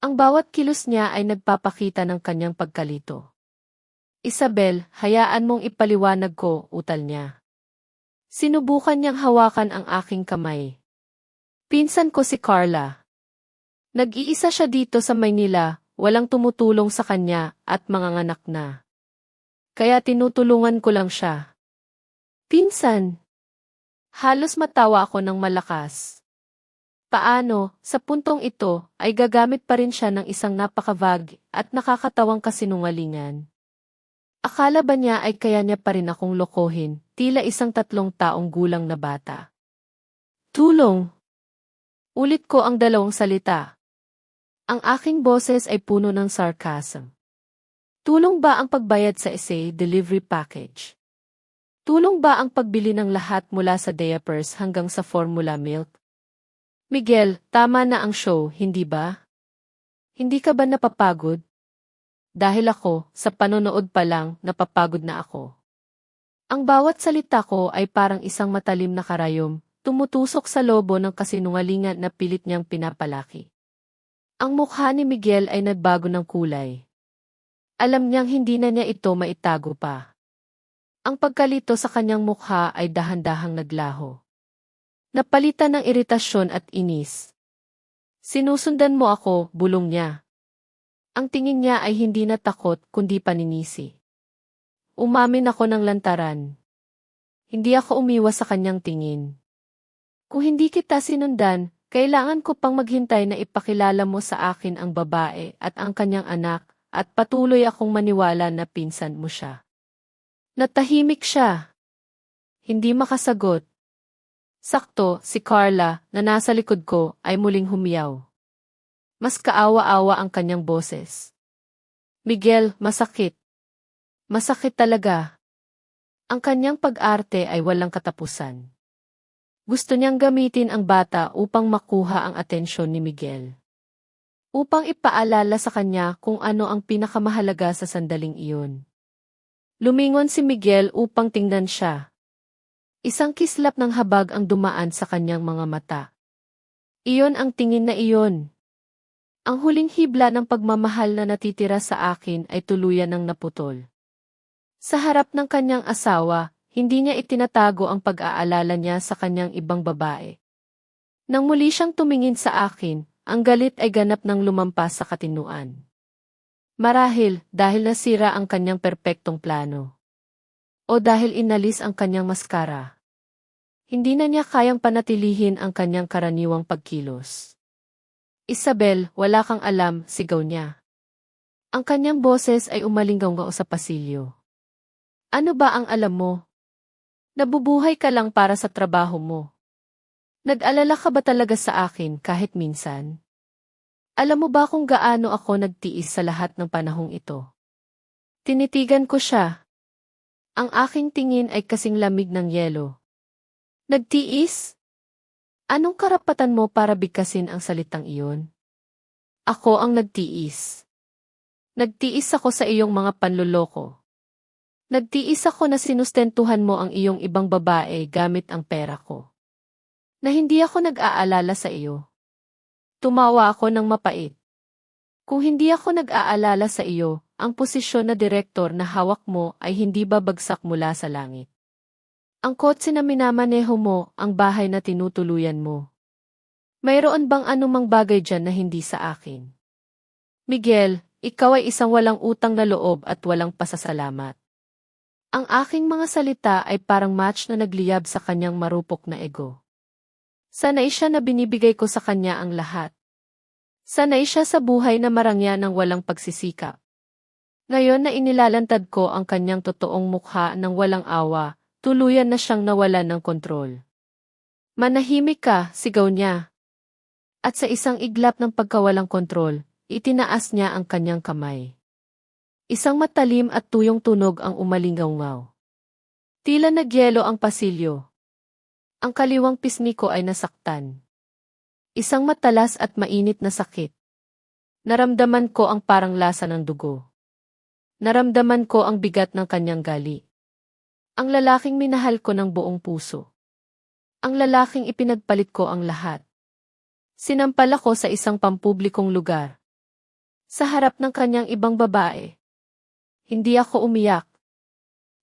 Ang bawat kilos niya ay nagpapakita ng kanyang pagkalito. Isabel, hayaan mong ipaliwanag ko, utal niya. Sinubukan niyang hawakan ang aking kamay. Pinsan ko si Carla. Nag-iisa siya dito sa Maynila, walang tumutulong sa kanya at manganganak na. Kaya tinutulungan ko lang siya. Pinsan. Halos matawa ako ng malakas. Paano, sa puntong ito, ay gagamit pa rin siya ng isang napaka-vague at nakakatawang kasinungalingan. Akala ba niya ay kaya niya pa rin akong lokohin, tila isang 3 taong gulang na bata. Tulong! Ulit ko ang 2 salita. Ang aking boses ay puno ng sarcasm. Tulong ba ang pagbayad sa essay delivery package? Tulong ba ang pagbili ng lahat mula sa diapers hanggang sa formula milk? Miguel, tama na ang show, hindi ba? Hindi ka ba napapagod? Dahil ako, sa panonood pa lang, napapagod na ako. Ang bawat salita ko ay parang isang matalim na karayom, tumutusok sa lobo ng kasinungalingan na pilit niyang pinapalaki. Ang mukha ni Miguel ay nagbago ng kulay. Alam niyang hindi na niya ito maitago pa. Ang pagkalito sa kanyang mukha ay dahan-dahang naglaho. Napalitan ng iritasyon at inis. Sinusundan mo ako, bulong niya. Ang tingin niya ay hindi na takot kundi paninisi. Umamin ako ng lantaran. Hindi ako umiwas sa kanyang tingin. Kung hindi kita sinundan, kailangan ko pang maghintay na ipakilala mo sa akin ang babae at ang kanyang anak at patuloy akong maniwala na pinsan mo siya. Natahimik siya. Hindi makasagot. Sakto, si Carla, na nasa likod ko, ay muling humiyaw. Mas kaawa-awa ang kanyang boses. Miguel, masakit. Masakit talaga. Ang kanyang pag-arte ay walang katapusan. Gusto niyang gamitin ang bata upang makuha ang atensyon ni Miguel. Upang ipaalala sa kanya kung ano ang pinakamahalaga sa sandaling iyon. Lumingon si Miguel upang tingnan siya. Isang kislap ng habag ang dumaan sa kanyang mga mata. Iyon ang tingin na iyon. Ang huling hibla ng pagmamahal na natitira sa akin ay tuluyan ng naputol. Sa harap ng kanyang asawa, hindi niya itinatago ang pag-aalala niya sa kanyang ibang babae. Nang muli siyang tumingin sa akin, ang galit ay ganap ng lumampas sa katinuan. Marahil dahil nasira ang kanyang perpektong plano. O dahil inalis ang kanyang maskara. Hindi na niya kayang panatilihin ang kanyang karaniwang pagkilos. Isabel, wala kang alam, sigaw niya. Ang kanyang boses ay umalinggaw sa pasilyo. Ano ba ang alam mo? Nabubuhay ka lang para sa trabaho mo. Nag-alala ka ba talaga sa akin kahit minsan? Alam mo ba kung gaano ako nagtiis sa lahat ng panahong ito? Tinitigan ko siya. Ang aking tingin ay kasing lamig ng yelo. Nagtiis? Anong karapatan mo para bigkasin ang salitang iyon? Ako ang nagtiis. Nagtiis ako sa iyong mga panloloko. Nagtiis ako na sinustentuhan mo ang iyong ibang babae gamit ang pera ko. Na hindi ako nag-aalala sa iyo. Tumawa ako ng mapait. Kung hindi ako nag-aalala sa iyo, ang posisyon na direktor na hawak mo ay hindi babagsak mula sa langit. Ang kotse na minamaneho mo, ang bahay na tinutuluyan mo. Mayroon bang anumang bagay dyan na hindi sa akin? Miguel, ikaw ay isang walang utang na loob at walang pasasalamat. Ang aking mga salita ay parang match na nagliyab sa kanyang marupok na ego. Sanay siya na binibigay ko sa kanya ang lahat. Sanay siya sa buhay na marangya ng walang pagsisikap. Ngayon na inilalantad ko ang kanyang totoong mukha ng walang awa, tuluyan na siyang nawalan ng kontrol. Manahimik ka, sigaw niya. At sa isang iglap ng pagkawalang kontrol, itinaas niya ang kanyang kamay. Isang matalim at tuyong tunog ang umalingaw-ngaw. Tila nagyelo ang pasilyo. Ang kaliwang pisngi ko ay nasaktan. Isang matalas at mainit na sakit. Naramdaman ko ang parang lasa ng dugo. Naramdaman ko ang bigat ng kanyang gali. Ang lalaking minahal ko ng buong puso. Ang lalaking ipinagpalit ko ang lahat. Sinampal ako sa isang pampublikong lugar. Sa harap ng kanyang ibang babae. Hindi ako umiyak.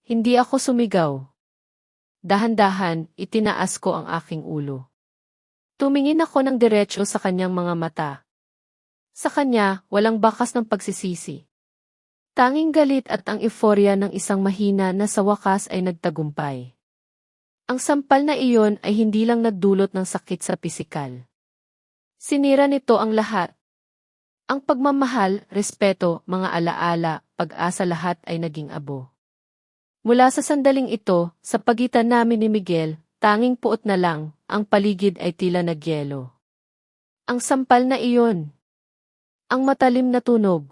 Hindi ako sumigaw. Dahan-dahan, itinaas ko ang aking ulo. Tumingin ako ng diretso sa kanyang mga mata. Sa kanya, walang bakas ng pagsisisi. Tanging galit at ang euforya ng isang mahina na sa wakas ay nagtagumpay. Ang sampal na iyon ay hindi lang nagdulot ng sakit sa pisikal. Sinira nito ang lahat. Ang pagmamahal, respeto, mga alaala, pag-asa lahat ay naging abo. Mula sa sandaling ito, sa pagitan namin ni Miguel, tanging puot na lang, ang paligid ay tila nagyelo. Ang sampal na iyon. Ang matalim na tunog.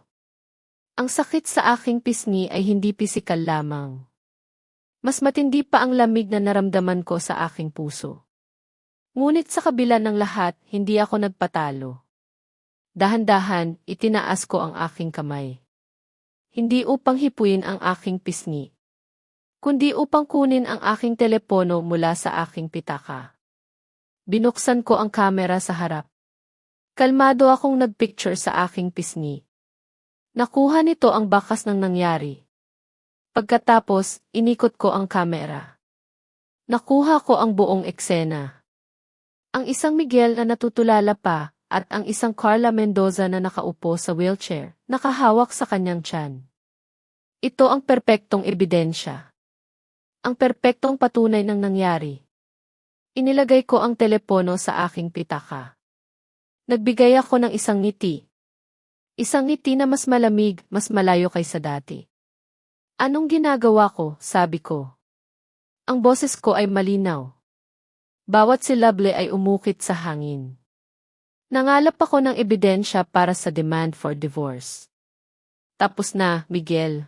Ang sakit sa aking pisngi ay hindi pisikal lamang. Mas matindi pa ang lamig na naramdaman ko sa aking puso. Ngunit sa kabila ng lahat, hindi ako nagpatalo. Dahan-dahan, itinaas ko ang aking kamay. Hindi upang hipuin ang aking pisngi, kundi upang kunin ang aking telepono mula sa aking pitaka. Binuksan ko ang kamera sa harap. Kalmado akong nagpicture sa aking pisngi. Nakuha nito ang bakas ng nangyari. Pagkatapos, inikot ko ang kamera. Nakuha ko ang buong eksena. Ang isang Miguel na natutulala pa, at ang isang Carla Mendoza na nakaupo sa wheelchair, nakahawak sa kanyang tiyan. Ito ang perpektong ebidensya. Ang perpektong patunay ng nangyari. Inilagay ko ang telepono sa aking pitaka. Nagbigay ako ng isang ngiti. Isang ngiti na mas malamig, mas malayo kaysa dati. Anong ginagawa ko, sabi ko. Ang boses ko ay malinaw. Bawat silable ay umukit sa hangin. Nangalap ako ng ebidensya para sa demand for divorce. Tapos na, Miguel.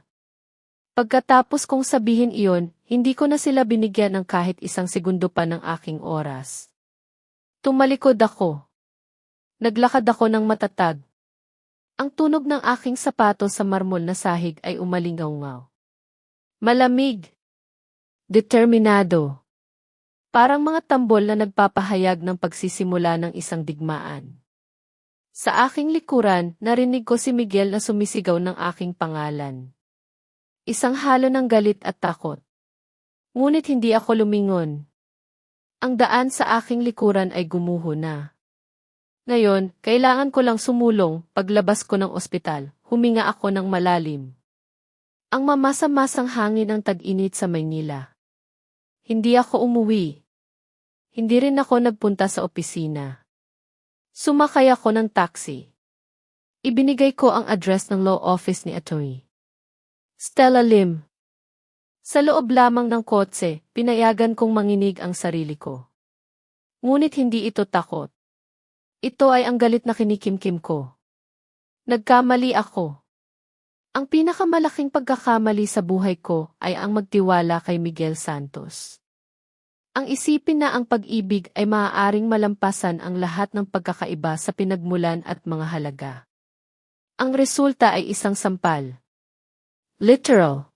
Pagkatapos kong sabihin iyon, hindi ko na sila binigyan ng kahit isang segundo pa ng aking oras. Tumalikod ako. Naglakad ako ng matatag. Ang tunog ng aking sapatos sa marmol na sahig ay umalingaw-ngaw. Malamig. Determinado. Parang mga tambol na nagpapahayag ng pagsisimula ng isang digmaan. Sa aking likuran, narinig ko si Miguel na sumisigaw ng aking pangalan. Isang halo ng galit at takot. Ngunit hindi ako lumingon. Ang daan sa aking likuran ay gumuho na. Ngayon, kailangan ko lang sumulong. Paglabas ko ng ospital, huminga ako ng malalim. Ang mamasa-masang hangin ng tag-init sa Maynila. Hindi ako umuwi. Hindi rin ako nagpunta sa opisina. Sumakay ako ng taxi. Ibinigay ko ang address ng law office ni Atty. Stella Lim. Sa loob lamang ng kotse, pinayagan kong manginig ang sarili ko. Ngunit hindi ito takot. Ito ay ang galit na kinikimkim ko. Nagkamali ako. Ang pinakamalaking pagkakamali sa buhay ko ay ang magtiwala kay Miguel Santos. Ang isipin na ang pag-ibig ay maaaring malampasan ang lahat ng pagkakaiba sa pinagmulan at mga halaga. Ang resulta ay isang sampal. Literal.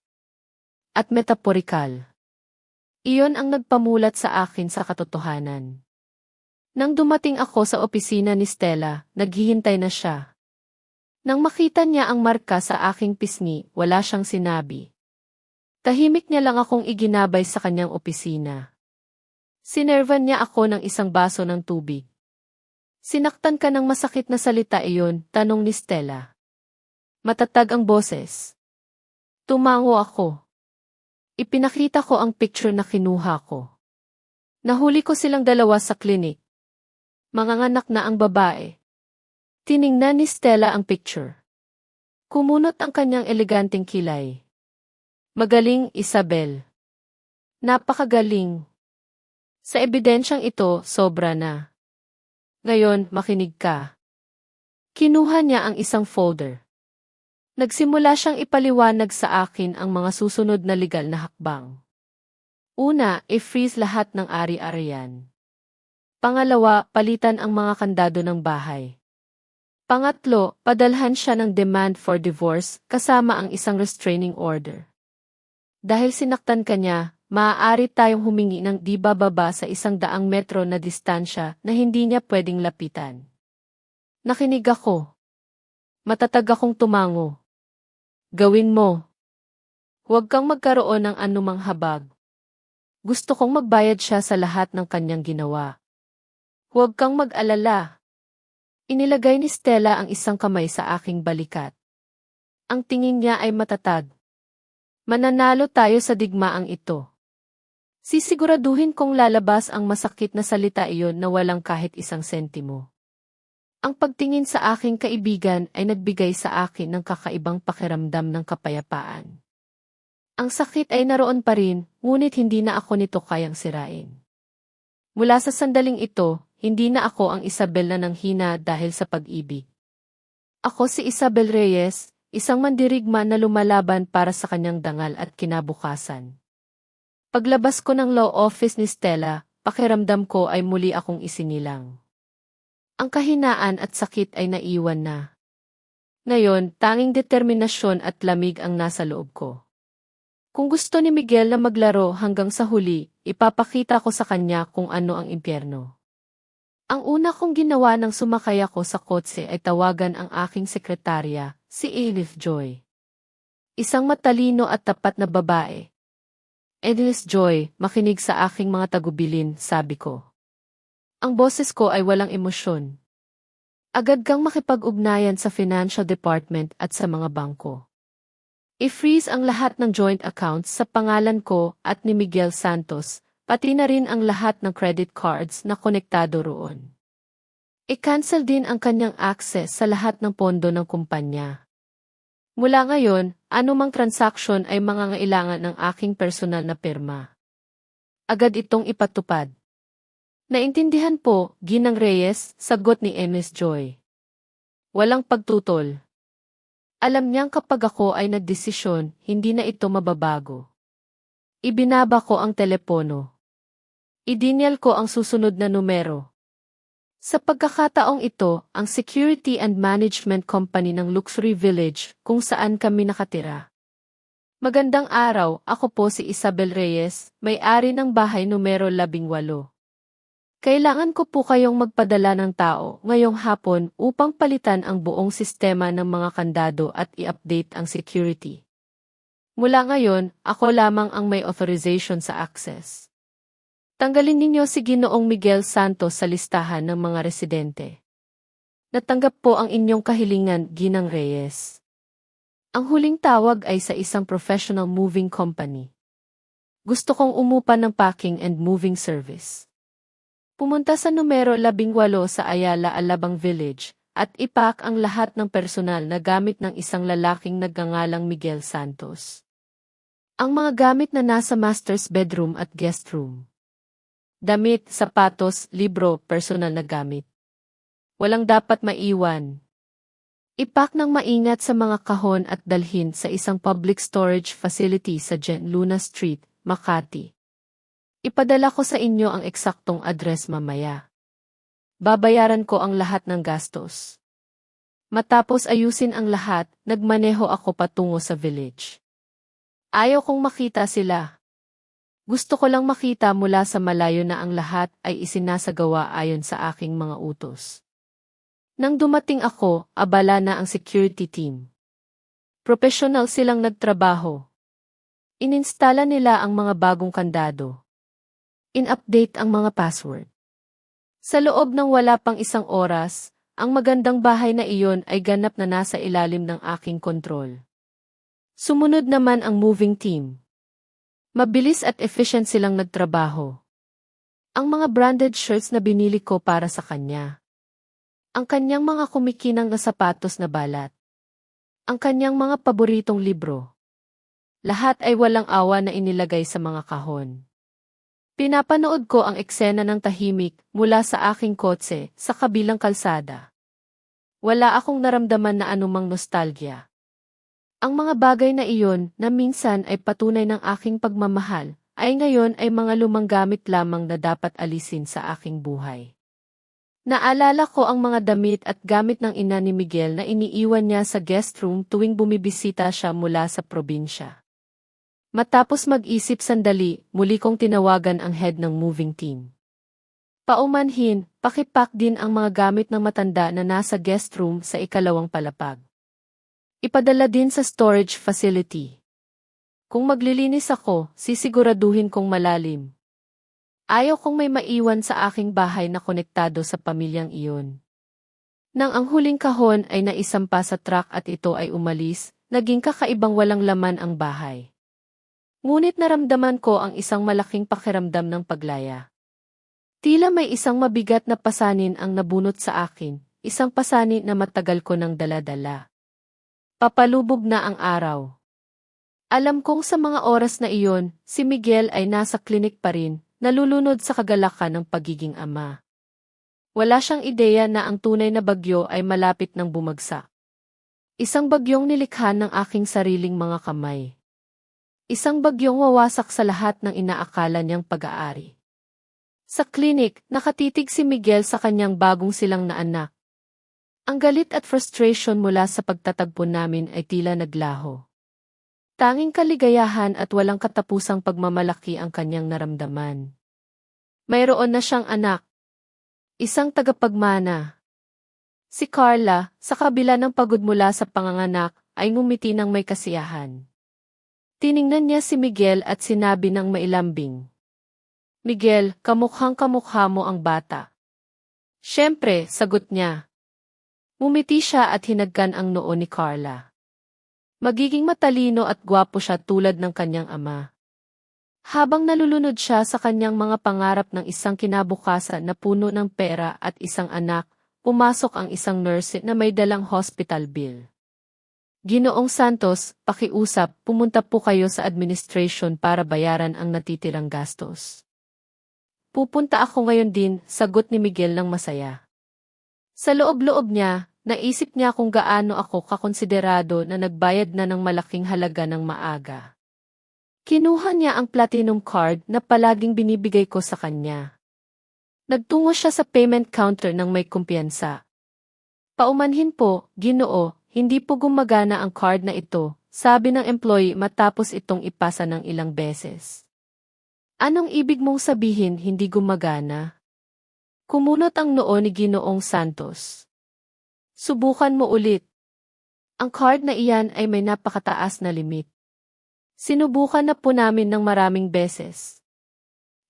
At metaporikal. Iyon ang nagpamulat sa akin sa katotohanan. Nang dumating ako sa opisina ni Stella, naghihintay na siya. Nang makita niya ang marka sa aking pisngi, wala siyang sinabi. Tahimik niya lang akong iginabay sa kanyang opisina. Sinervan niya ako ng isang baso ng tubig. Sinaktan ka ng masakit na salita iyon, tanong ni Stella. Matatag ang boses. Tumango ako. Ipinakita ko ang picture na kinuha ko. Nahuli ko silang dalawa sa klinik. Manganganak na ang babae. Tiningnan ni Stella ang picture. Kumunot ang kanyang eleganteng kilay. Magaling, Isabel. Napakagaling. Sa ebidensyang ito, sobra na. Ngayon, makinig ka. Kinuha niya ang isang folder. Nagsimula siyang ipaliwanag sa akin ang mga susunod na legal na hakbang. Una, i-freeze lahat ng ari-arian. Pangalawa, palitan ang mga kandado ng bahay. Pangatlo, padalhan siya ng demand for divorce kasama ang isang restraining order. Dahil sinaktan ka niya, maaari tayong humingi ng di bababa sa 100 metro na distansya na hindi niya pwedeng lapitan. Nakinig ako. Matatag akong tumango. Gawin mo. Huwag kang magkaroon ng anumang habag. Gusto kong magbayad siya sa lahat ng kanyang ginawa. Huwag kang mag-alala. Inilagay ni Stella ang isang kamay sa aking balikat. Ang tingin niya ay matatag. Mananalo tayo sa digmaang ito. Sisiguraduhin kong lalabas ang masakit na salita iyon na walang kahit isang sentimo. Ang pagtingin sa aking kaibigan ay nagbigay sa akin ng kakaibang pakiramdam ng kapayapaan. Ang sakit ay naroon pa rin, ngunit hindi na ako nito kayang sirain. Mula sa sandaling ito, hindi na ako ang Isabel na nanghina dahil sa pag-ibig. Ako si Isabel Reyes, isang mandirigma na lumalaban para sa kanyang dangal at kinabukasan. Paglabas ko ng law office ni Stella, pakiramdam ko ay muli akong isinilang. Ang kahinaan at sakit ay naiwan na. Ngayon, tanging determinasyon at lamig ang nasa loob ko. Kung gusto ni Miguel na maglaro hanggang sa huli, ipapakita ko sa kanya kung ano ang impyerno. Ang una kong ginawa nang sumakay ako sa kotse ay tawagan ang aking sekretarya, si Elif Joy. Isang matalino at tapat na babae. Elif Joy, makinig sa aking mga tagubilin, sabi ko. Ang boses ko ay walang emosyon. Agad kang makipag-ugnayan sa financial department at sa mga bangko. I-freeze ang lahat ng joint accounts sa pangalan ko at ni Miguel Santos, pati na rin ang lahat ng credit cards na konektado roon. I-cancel din ang kanyang access sa lahat ng pondo ng kumpanya. Mula ngayon, anumang transaksyon ay mangangailangan ng aking personal na pirma. Agad itong ipatupad. Naintindihan po, Ginang Reyes, sagot ni Ms. Joy. Walang pagtutol. Alam niyang kapag ako ay nagdesisyon, hindi na ito mababago. Ibinaba ko ang telepono. Idinyal ko ang susunod na numero. Sa pagkakataong ito, ang Security and Management Company ng Luxury Village, kung saan kami nakatira. Magandang araw, ako po si Isabel Reyes, may-ari ng bahay numero 18. Kailangan ko po kayong magpadala ng tao ngayong hapon upang palitan ang buong sistema ng mga kandado at i-update ang security. Mula ngayon, ako lamang ang may authorization sa access. Tanggalin ninyo si Ginoong Miguel Santos sa listahan ng mga residente. Natanggap po ang inyong kahilingan, Ginang Reyes. Ang huling tawag ay sa isang professional moving company. Gusto kong umupa ng packing and moving service. Pumunta sa numero 18 sa Ayala Alabang Village at ipack ang lahat ng personal na gamit ng isang lalaking nagngangalang Miguel Santos. Ang mga gamit na nasa master's bedroom at guest room. Damit, sapatos, libro, personal na gamit. Walang dapat maiwan. Ipack ng maingat sa mga kahon at dalhin sa isang public storage facility sa Gen Luna Street, Makati. Ipadala ko sa inyo ang eksaktong address mamaya. Babayaran ko ang lahat ng gastos. Matapos ayusin ang lahat, nagmaneho ako patungo sa village. Ayaw kong makita sila. Gusto ko lang makita mula sa malayo na ang lahat ay isinasagawa ayon sa aking mga utos. Nang dumating ako, abala na ang security team. Professional silang nagtrabaho. Ininstala nila ang mga bagong kandado. In-update ang mga password. Sa loob ng wala pang isang oras, ang magandang bahay na iyon ay ganap na nasa ilalim ng aking kontrol. Sumunod naman ang moving team. Mabilis at efficient silang nagtrabaho. Ang mga branded shirts na binili ko para sa kanya. Ang kanyang mga kumikinang na sapatos na balat. Ang kanyang mga paboritong libro. Lahat ay walang awa na inilagay sa mga kahon. Pinapanood ko ang eksena ng tahimik mula sa aking kotse sa kabilang kalsada. Wala akong naramdaman na anumang nostalgia. Ang mga bagay na iyon na minsan ay patunay ng aking pagmamahal, ay ngayon ay mga lumang gamit lamang na dapat alisin sa aking buhay. Naalala ko ang mga damit at gamit ng ina ni Miguel na iniiwan niya sa guest room tuwing bumibisita siya mula sa probinsya. Matapos mag-isip sandali, muli kong tinawagan ang head ng moving team. Paumanhin, pakipack din ang mga gamit ng matanda na nasa guest room sa ikalawang palapag. Ipadala din sa storage facility. Kung maglilinis ako, sisiguraduhin kong malalim. Ayaw kong may maiwan sa aking bahay na konektado sa pamilyang iyon. Nang ang huling kahon ay naisampa sa truck at ito ay umalis, naging kakaibang walang laman ang bahay. Ngunit naramdaman ko ang isang malaking pakiramdam ng paglaya. Tila may isang mabigat na pasanin ang nabunot sa akin, isang pasanin na matagal ko nang dala-dala. Papalubog na ang araw. Alam kong sa mga oras na iyon, si Miguel ay nasa klinik pa rin, nalulunod sa kagalakan ng pagiging ama. Wala siyang ideya na ang tunay na bagyo ay malapit nang bumagsak. Isang bagyong nilikha ng aking sariling mga kamay. Isang bagyong wawasak sa lahat ng inaakala niyang pag-aari. Sa klinik, nakatitig si Miguel sa kanyang bagong silang na anak. Ang galit at frustration mula sa pagtatagpo namin ay tila naglaho. Tanging kaligayahan at walang katapusang pagmamalaki ang kanyang naramdaman. Mayroon na siyang anak. Isang tagapagmana. Si Carla, sa kabila ng pagod mula sa panganganak, ay ngumiti ng may kasiyahan. Tiningnan niya si Miguel at sinabi ng mailambing. Miguel, kamukhang-kamukha mo ang bata. Siyempre, sagot niya. Ngumiti siya at hinagkan ang noo ni Carla. Magiging matalino at gwapo siya tulad ng kanyang ama. Habang nalulunod siya sa kanyang mga pangarap ng isang kinabukasan na puno ng pera at isang anak, pumasok ang isang nurse na may dalang hospital bill. Ginoong Santos, pakiusap, pumunta po kayo sa administration para bayaran ang natitirang gastos. Pupunta ako ngayon din, sagot ni Miguel ng masaya. Sa loob-loob niya, naisip niya kung gaano ako kakonsiderado na nagbayad na ng malaking halaga ng maaga. Kinuha niya ang platinum card na palaging binibigay ko sa kanya. Nagtungo siya sa payment counter ng may kumpiyansa. Paumanhin po, Ginoo, hindi po gumagana ang card na ito, sabi ng employee matapos itong ipasa ng ilang beses. Anong ibig mong sabihin hindi gumagana? Kumunot ang noo ni Ginoong Santos. Subukan mo ulit. Ang card na iyan ay may napakataas na limit. Sinubukan na po namin ng maraming beses.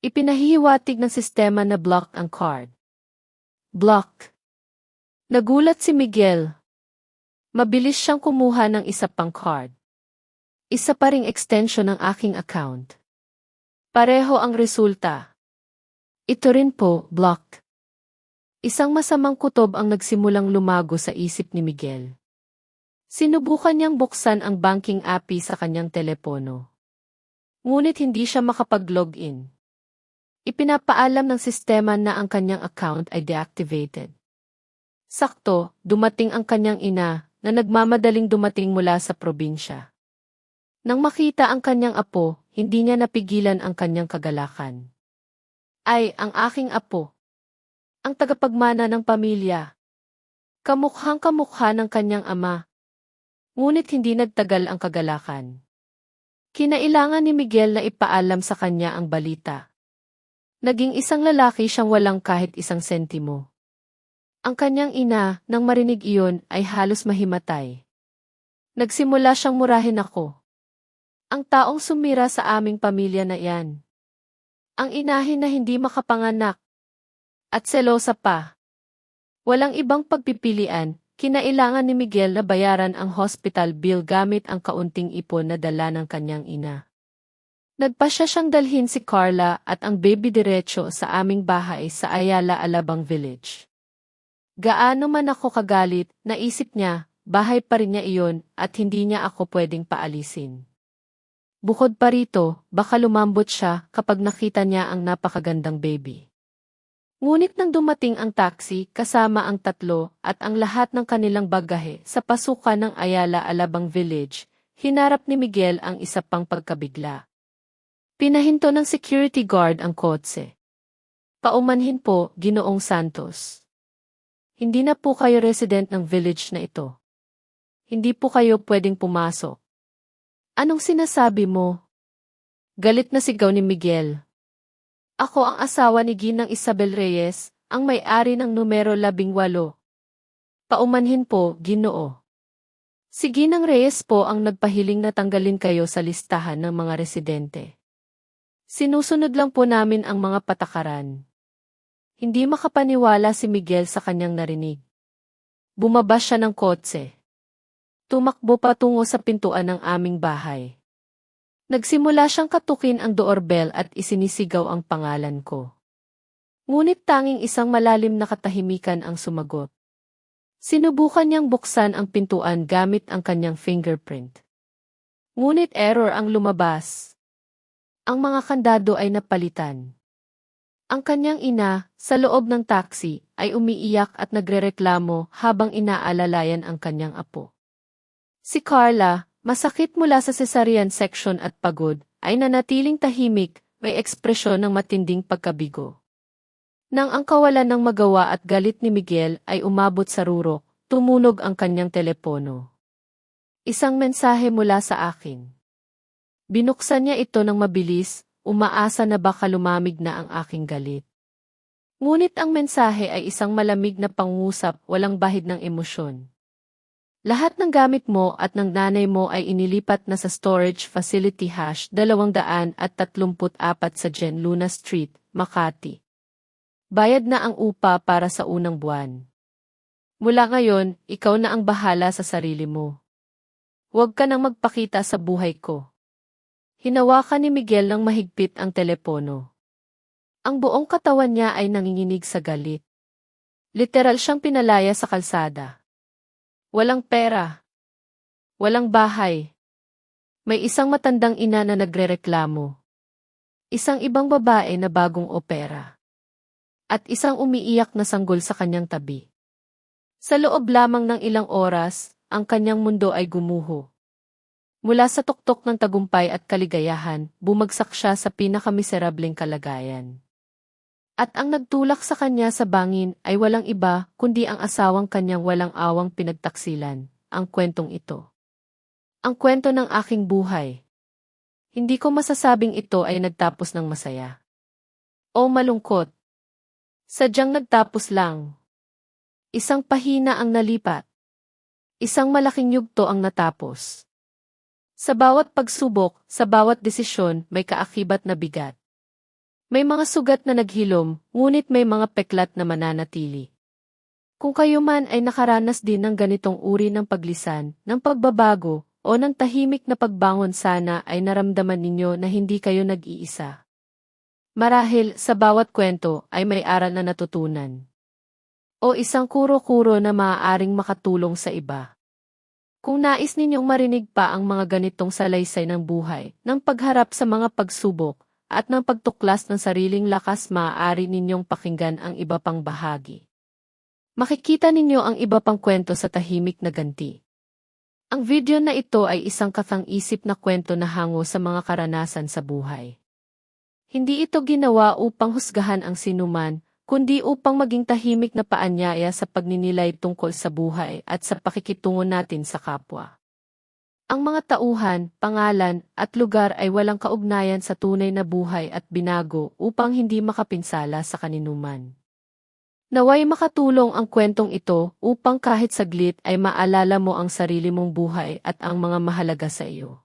Ipinahihiwatig ng sistema na block ang card. Block. Nagulat si Miguel. Mabilis siyang kumuha ng isa pang card. Isa pa ring extension ng aking account. Pareho ang resulta. Ito rin po, block. Isang masamang kutob ang nagsimulang lumago sa isip ni Miguel. Sinubukan niyang buksan ang banking API sa kanyang telepono. Ngunit hindi siya makapag-login. Ipinapaalam ng sistema na ang kanyang account ay deactivated. Sakto, dumating ang kanyang ina na nagmamadaling dumating mula sa probinsya. Nang makita ang kanyang apo, hindi niya napigilan ang kanyang kagalakan. Ay, ang aking apo. Ang tagapagmana ng pamilya. Kamukhang-kamukha ng kanyang ama. Ngunit hindi nagtagal ang kagalakan. Kinailangan ni Miguel na ipaalam sa kanya ang balita. Naging isang lalaki siyang walang kahit isang sentimo. Ang kanyang ina, nang marinig iyon, ay halos mahimatay. Nagsimula siyang murahin ako. Ang taong sumira sa aming pamilya na iyan. Ang inahin na hindi makapanganak. At selosa pa. Walang ibang pagpipilian, kinailangan ni Miguel na bayaran ang hospital bill gamit ang kaunting ipon na dala ng kanyang ina. Nagpasya siyang dalhin si Carla at ang baby diretso sa aming bahay sa Ayala Alabang Village. Gaano man ako kagalit, naisip niya, bahay pa rin niya iyon at hindi niya ako pwedeng paalisin. Bukod pa rito, baka lumambot siya kapag nakita niya ang napakagandang baby. Ngunit nang dumating ang taxi kasama ang tatlo at ang lahat ng kanilang bagahe sa pasukan ng Ayala Alabang Village, hinarap ni Miguel ang isa pang pagkabigla. Pinahinto ng security guard ang kotse. Paumanhin po, Ginoong Santos. Hindi na po kayo resident ng village na ito. Hindi po kayo pwedeng pumasok. Anong sinasabi mo? Galit na sigaw ni Miguel. Ako ang asawa ni Ginang Isabel Reyes, ang may-ari ng numero 18. Paumanhin po, Ginoo. Si Ginang Reyes po ang nagpahiling na tanggalin kayo sa listahan ng mga residente. Sinusunod lang po namin ang mga patakaran. Hindi makapaniwala si Miguel sa kanyang narinig. Bumaba siya ng kotse. Tumakbo patungo sa pintuan ng aming bahay. Nagsimula siyang katukin ang doorbell at isinisigaw ang pangalan ko. Ngunit tanging isang malalim na katahimikan ang sumagot. Sinubukan niyang buksan ang pintuan gamit ang kanyang fingerprint. Ngunit error ang lumabas. Ang mga kandado ay napalitan. Ang kanyang ina, sa loob ng taxi, ay umiiyak at nagrereklamo habang inaalalayan ang kanyang apo. Si Carla, masakit mula sa cesarean section at pagod, ay nanatiling tahimik, may ekspresyon ng matinding pagkabigo. Nang ang kawalan ng magawa at galit ni Miguel ay umabot sa rurok, tumunog ang kanyang telepono. Isang mensahe mula sa akin. Binuksan niya ito ng mabilis, umaasa na baka lumamig na ang aking galit. Ngunit ang mensahe ay isang malamig na pangusap, walang bahid ng emosyon. Lahat ng gamit mo at ng nanay mo ay inilipat na sa storage facility #234 sa Gen Luna Street, Makati. Bayad na ang upa para sa unang buwan. Mula ngayon, ikaw na ang bahala sa sarili mo. Huwag ka nang magpakita sa buhay ko. Hinawakan ni Miguel ng mahigpit ang telepono. Ang buong katawan niya ay nanginginig sa galit. Literal siyang pinalaya sa kalsada. Walang pera. Walang bahay. May isang matandang ina na nagrereklamo. Isang ibang babae na bagong opera. At isang umiiyak na sanggol sa kanyang tabi. Sa loob lamang ng ilang oras, ang kanyang mundo ay gumuho. Mula sa tuktok ng tagumpay at kaligayahan, bumagsak siya sa pinakamiserableng kalagayan. At ang nagtulak sa kanya sa bangin ay walang iba kundi ang asawang kanyang walang awang pinagtaksilan, ang kwentong ito. Ang kwento ng aking buhay. Hindi ko masasabing ito ay nagtapos ng masaya. O malungkot. Sadyang nagtapos lang. Isang pahina ang nalipat. Isang malaking yugto ang natapos. Sa bawat pagsubok, sa bawat desisyon, may kaakibat na bigat. May mga sugat na naghilom, ngunit may mga peklat na mananatili. Kung kayo man ay nakaranas din ng ganitong uri ng paglisan, ng pagbabago, o ng tahimik na pagbangon, sana ay naramdaman ninyo na hindi kayo nag-iisa. Marahil, sa bawat kwento ay may aral na natutunan. O isang kuro-kuro na maaaring makatulong sa iba. Kung nais ninyong marinig pa ang mga ganitong salaysay ng buhay, ng pagharap sa mga pagsubok, at ng pagtuklas ng sariling lakas, maaari ninyong pakinggan ang iba pang bahagi. Makikita ninyo ang iba pang kwento sa Tahimik na Ganti. Ang video na ito ay isang kakang-isip na kwento na hango sa mga karanasan sa buhay. Hindi ito ginawa upang husgahan ang sinuman, kundi upang maging tahimik na paanyaya sa pagninilay tungkol sa buhay at sa pakikitungo natin sa kapwa. Ang mga tauhan, pangalan, at lugar ay walang kaugnayan sa tunay na buhay at binago upang hindi makapinsala sa kaninuman. Naway makatulong ang kwentong ito upang kahit saglit ay maalala mo ang sarili mong buhay at ang mga mahalaga sa iyo.